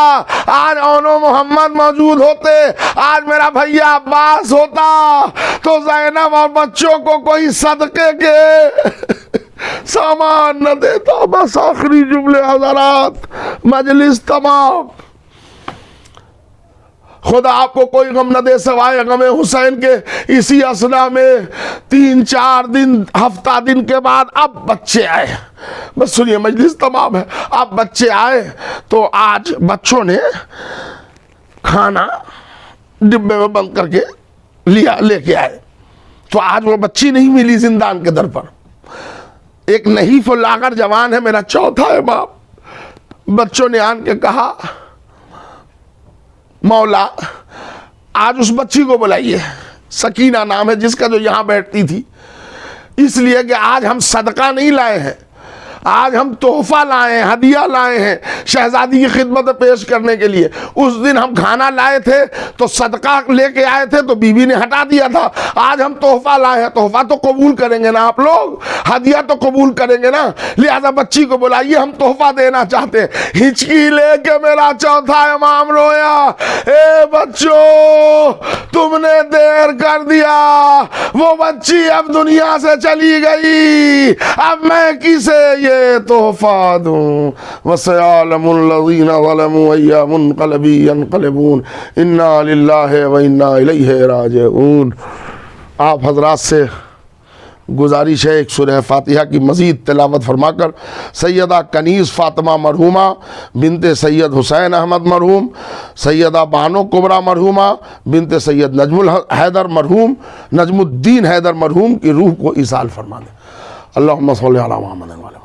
आज ओनो मोहम्मद मौजूद होते, आज मेरा भैया अब्बास होता, तो ज़ैनब और बच्चों को कोई सदके के सामान न देता। बस आखिरी जुमले हज़रात, मजलिस तमाम। खुदा आपको कोई गम न दे सवाए गम हुसैन के। इसी असना में 3-4 दिन, हफ्ता दिन के बाद अब बच्चे आए। बस सुनिए, मजलिस तमाम है। अब बच्चे आए तो आज बच्चों ने खाना डिब्बे में बंद करके लेके आए। तो आज वो बच्ची नहीं मिली जिंदान के दर पर। एक नहीफ लागर जवान है, मेरा चौथा है बाप। बच्चों ने आन के कहा मौला आज उस बच्ची को बुलाइए, सकीना नाम है जिसका, जो यहां बैठती थी, इसलिए कि आज हम सदका नहीं लाए हैं, आज हम तोहफा लाए हैं, हदिया लाए हैं शहजादी की खिदमत पेश करने के लिए। उस दिन हम खाना लाए थे तो सदका लेके आए थे तो बीबी ने हटा दिया था, आज हम तोहफा लाए हैं, तोहफा तो कबूल करेंगे ना आप लोग, हदिया तो कबूल करेंगे ना, लिहाजा बच्ची को बुलाइए, हम तोहफा देना चाहते हैं। हिचकी लेके मेरा चौथा इमाम रोया, ए बच्चों तुमने देर कर दिया, वो बच्ची अब दुनिया से चली गई, अब मैं किसे ये तोहफा दूं? वसयअलमुल्लज़ीना ज़लमू अय्या मुनक़लबी यनक़लिबून, इन्ना लिल्लाहि व इन्ना इलैहि राजिऊन। आप हजरात से गुजारिश है एक सूरह फातिहा की मज़ीद तिलावत फरमाकर सैयदा कनीज़ फ़ातिमा मरहूमा बिनते सैयद हुसैन अहमद मरहूम, सैयदा बानो कुबरा मरहूमा बिनते सैयद नजमुल हैदर मरहूम, नजमुद्दीन हैदर मरहूम की रूह को इसाल फरमा दें। अल्लाहुम्मा सल्लि अला मुहम्मद व अला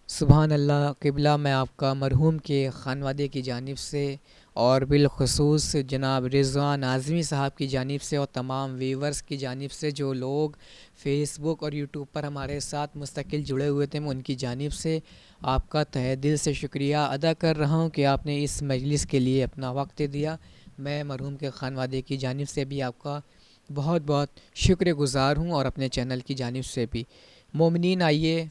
सुभान अल्लाह। क़िबला मैं आपका मरहूम के ख़ानवादे की जानिब से और बिलखुसूस जनाब रिज़वान आज़मी साहब की जानिब से और तमाम व्यूवर्स की जानिब से जो लोग फ़ेसबुक और यूट्यूब पर हमारे साथ मुस्तकिल जुड़े हुए थे, मैं उनकी जानिब से आपका तहे दिल से शुक्रिया अदा कर रहा हूँ कि आपने इस मजलिस के लिए अपना वक्त दिया। मैं मरहूम के ख़ानवादे की जानिब से भी आपका बहुत बहुत शुक्रगुज़ार हूँ और अपने चैनल की जानिब से भी। मोमिनीन, आइए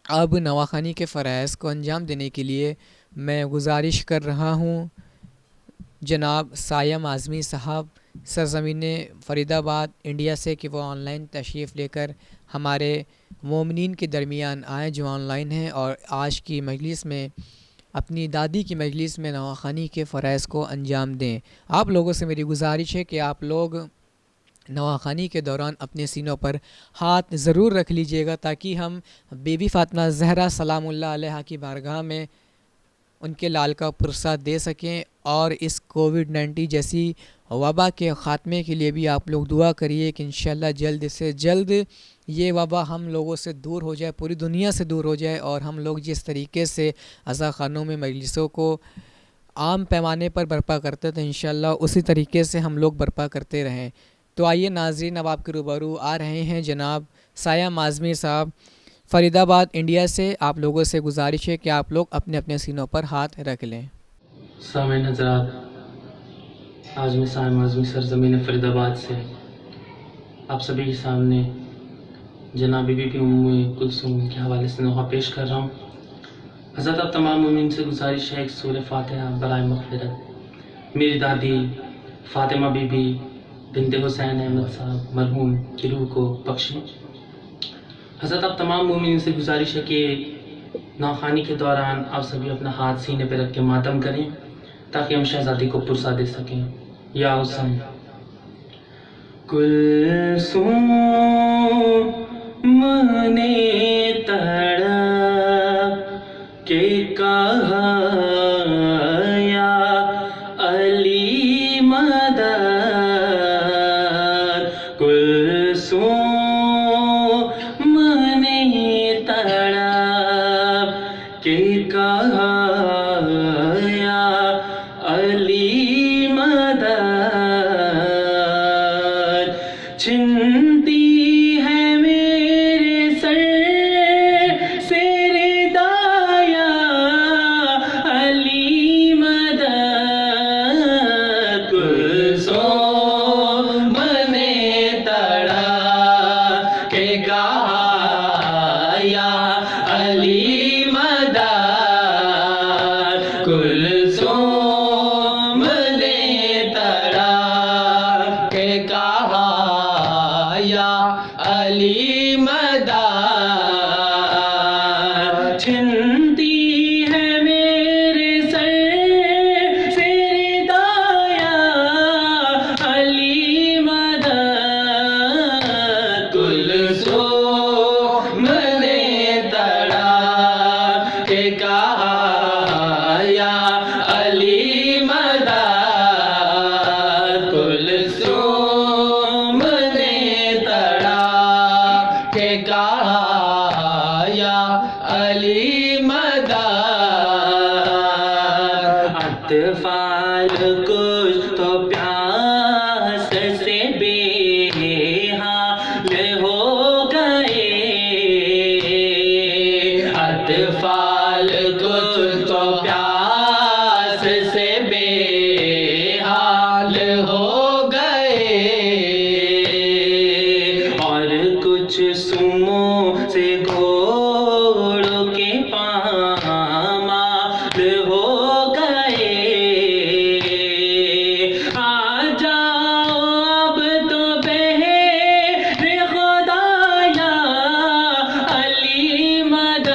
अब नवाखानी के फ़राइज़ को अंजाम देने के लिए मैं गुजारिश कर रहा हूँ जनाब सायम आज़मी साहब सरज़मीन फ़रीदाबाद इंडिया से कि वो ऑनलाइन तशरीफ़ लेकर हमारे मोमिनीन के दरमियान आए जो ऑनलाइन हैं और आज की मजलिस में अपनी दादी की मजलिस में नवाखानी के फ़राइज़ को अंजाम दें। आप लोगों से मेरी गुजारिश है कि आप लोग नवाखानी के दौरान अपने सीनों पर हाथ ज़रूर रख लीजिएगा ताकि हम बीबी फ़ातिमा ज़हरा सलामुल्लाह अलैहा की बारगाह में उनके लाल का पुरसा दे सकें। और इस कोविड-19 जैसी वबा के ख़ात्मे के लिए भी आप लोग दुआ करिए कि इंशाअल्लाह जल्द से जल्द ये वबा हम लोगों से दूर हो जाए, पूरी दुनिया से दूर हो जाए और हम लोग जिस तरीके से अज़ाख़ानों में मजलिसों को आम पैमाने पर बर्पा करते थे इंशाअल्लाह उसी तरीके से हम लोग बर्पा करते रहें। तो आइए नाज़रीन, अब आपके रूबरू आ रहे हैं जनाब सायम आज़मी साहब फ़रीदाबाद इंडिया से। आप लोगों से गुजारिश है कि आप लोग अपने अपने सीनों पर हाथ रख लें। सामईन हज़रात, आज मैं सायम आज़मी सरज़मीन फ़रीदाबाद से आप सभी के सामने जनाब बीबी उम्मे कुलसूम के हवाले से नोहा पेश कर रहा हूँ। हज़रत आप तमाम मोमिन से गुजारिश है कि सूरह फ़ातिहा बराए मग़फ़िरत मेरी दादी फ़ातिमा बीबी बिन्ते हुसैन अहमद साहब मरहूम की रूह को बख्शें। हज़रत आप तमाम मोमिन से गुजारिश है कि नौखानी के दौरान आप सभी अपना हाथ सीने पर रख के मातम करें ताकि हम शहज़ादी को पुरसा दे सकें। या हुसैन कुलसूम मने तड़प के कहा या अली मदद, कुलसूम मने तड़प के कहा या अली मदद, चिंती है मेरे सर से रिदाया अली मदद, कुलसूम मने तड़ा के कहा या अली मदद, कुलसूम मने तड़ा के कहा या अली मदद, चिंती है मेरे सर से रिदाया अली मदद, कुलसूम मने तड़ा के कहा या अली मदद, कुलसूम मने तड़ा के कहा या अली मदद, अतफाल कुछ तो प्यास से बेहाल हो गए, अतफाल कुछ तो प्यास से बेहाल हो गए, और कुछ सुमों से घोड़ों के पामाल हो गए, आ जाओ अब तो बहरे खुदाया अली मदद,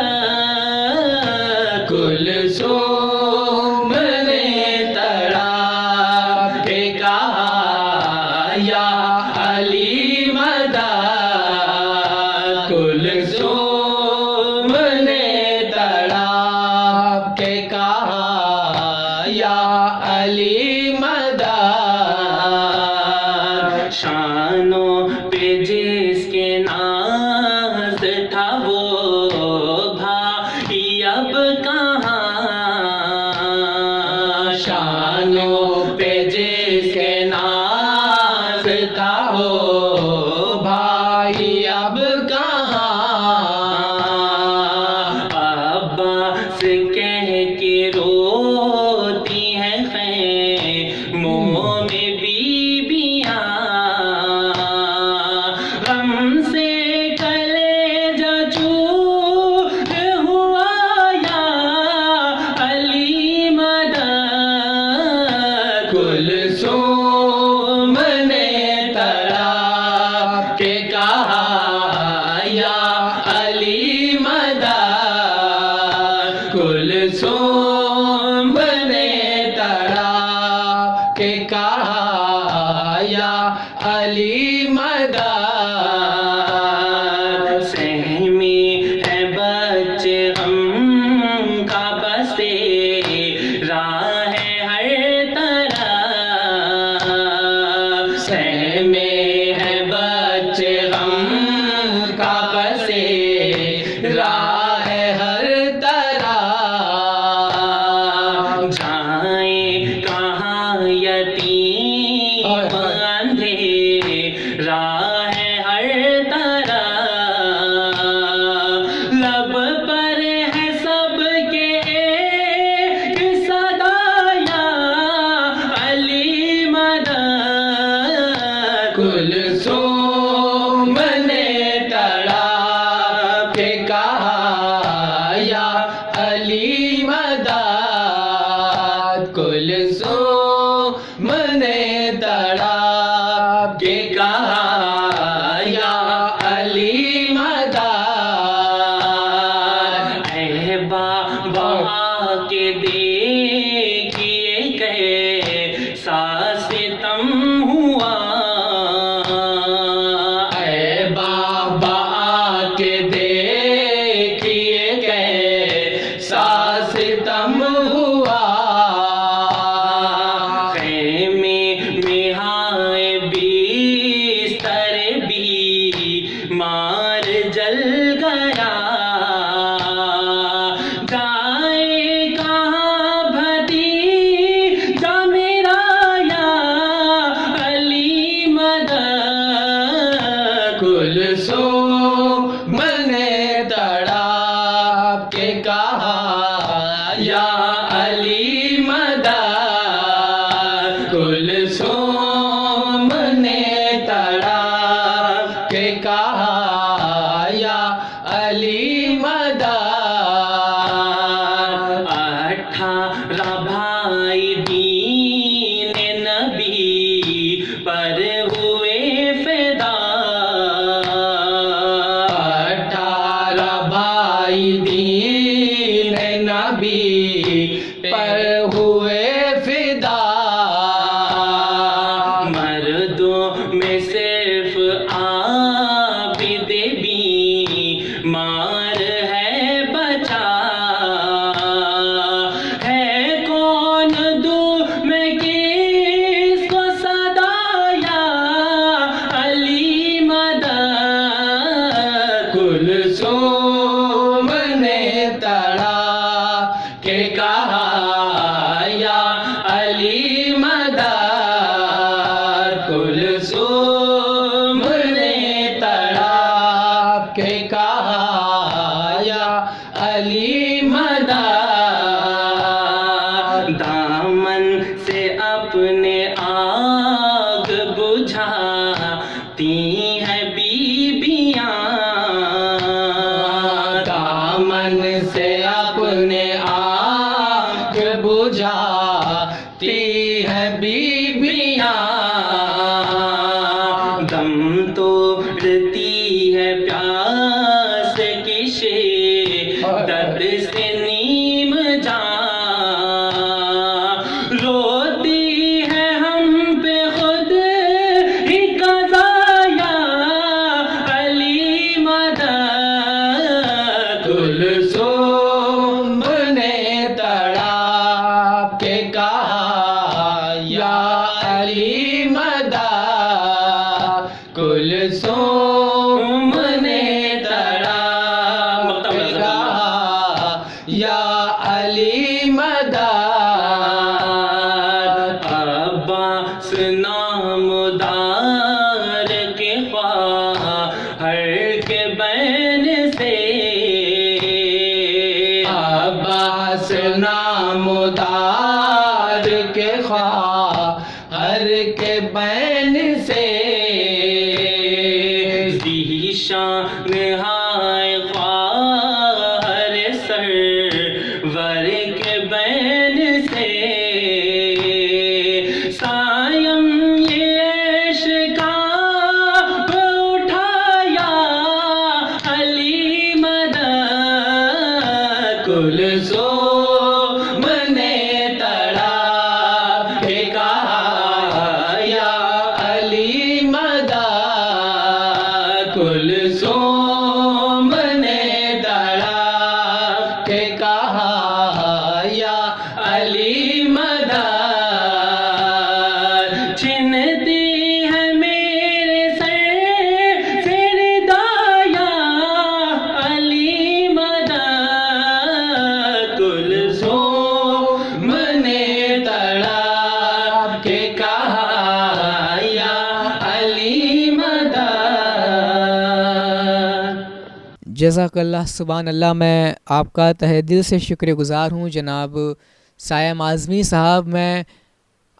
कुलसूम मने तड़ा के कहा या अली मदद, कुलसूम मने तड़ा के कहा या अली मदद, शानों पे जिसके नाज था वो भाई अब कहाँ, शानों पे जिसके नाज था वो भाई अब कहाँ, अब्बास कह के रोती है खैमों में बीबियाँ, गम से मदद। सहमी है बच्चे हम का बसे राह हर तरफ। सहमे है बच्चे हम का बसे राह हर तरफ। जाए कहाँ यतीम अंधे राह हर तरफ। लब पर है सबके एक सदाया अली मदद। कुलसूम ने तड़प के कहा या अली मदद। कुलसूम ने तड़प के कहा या अली मदद। ऐ बाबा के देखिए कैसा सितम हुआ। ऐ बाबा के देखिए कैसा सितम हुआ। खेमे में हाय बिस्तर बीमार जल गया। जाए कहाँ भतीजा मेरा या अली मदद। कुलसूम ने तड़प के कहा या अली मदद। कुलसूम ने तड़प के कहा या अली मदद। 18 भाई दीन नबी पर हुए फिदा। 18 भाई दीन नबी पर हुए फिदा। मर्दों में सिर्फ आबिद बीमार है बचा। है कौन दूर में किसको सदाया अली मदद। कुलसूम ने तड़प के कहा या अली मदद। कुलसूम ने तड़प के कहा या अली मदद। दामन से अपने आग बुझाती हैं बीबियां। दामन से अपने आग बुझाती हैं बीबियां। दम तोड़ती है प्यास की शिद्दत से नीम जान। रोती है हम पे खुद ही कज़ाया अली मदद। कुलसूम ने तड़प के कहा या अली मदद। कुलसूम ने तड़प के कहा या अली मदद। अब्बास नामदार के ख्वाहर के बैन से। अब्बास नामदार के ख्वाहर के बैन से। ज़ीशान हाय ख्वाहर सरवर के बैन से। सायम ये इश्क़ उठाया अली मदद। कुलसूम ने तड़प के कहा या अली मदद। जज़ाकल्लाह सुभान अल्लाह। मैं आपका तहे दिल से शुक्रगुज़ार हूँ जनाब सायम आज़मी साहब। मैं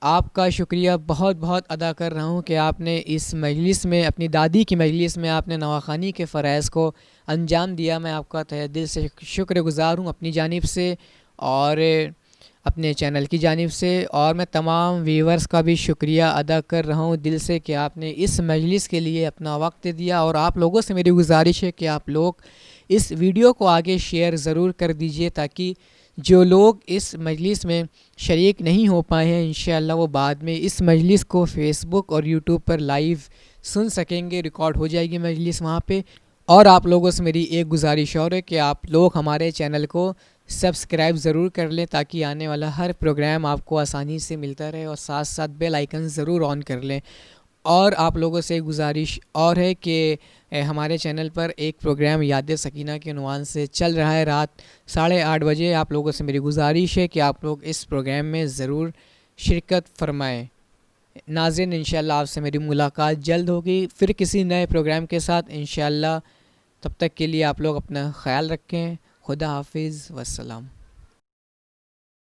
आपका शुक्रिया बहुत बहुत अदा कर रहा हूँ कि आपने इस मजलिस में, अपनी दादी की मजलिस में आपने नवाखानी के फ़रज़ को अंजाम दिया। मैं आपका तहे दिल से शुक्रगुज़ार हूँ अपनी जानिब से और अपने चैनल की जानिब से, और मैं तमाम व्यूवर्स का भी शुक्रिया अदा कर रहा हूँ दिल से कि आपने इस मजलिस के लिए अपना वक्त दिया। और आप लोगों से मेरी गुजारिश है कि आप लोग इस वीडियो को आगे शेयर ज़रूर कर दीजिए ताकि जो लोग इस मजलिस में शरीक नहीं हो पाए हैं इंशाअल्लाह वो बाद में इस मजलिस को फ़ेसबुक और यूट्यूब पर लाइव सुन सकेंगे। रिकॉर्ड हो जाएगी मजलिस वहाँ पे। और आप लोगों से मेरी एक गुजारिश और है कि आप लोग हमारे चैनल को सब्सक्राइब ज़रूर कर लें ताकि आने वाला हर प्रोग्राम आपको आसानी से मिलता रहे, और साथ साथ बेल आइकन ज़रूर ऑन कर लें। और आप लोगों से एक गुजारिश और है कि हमारे चैनल पर एक प्रोग्राम याद सकीना के उन्वान से चल रहा है रात 8:30 बजे। आप लोगों से मेरी गुजारिश है कि आप लोग इस प्रोग्राम में ज़रूर शिरकत फरमाएँ। नाज़रीन, इंशाअल्लाह आपसे मेरी मुलाकात जल्द होगी फिर किसी नए प्रोग्राम के साथ इंशाअल्लाह। तब तक के लिए आप लोग अपना ख्याल रखें। खुदा हाफिज़, वस्सलाम।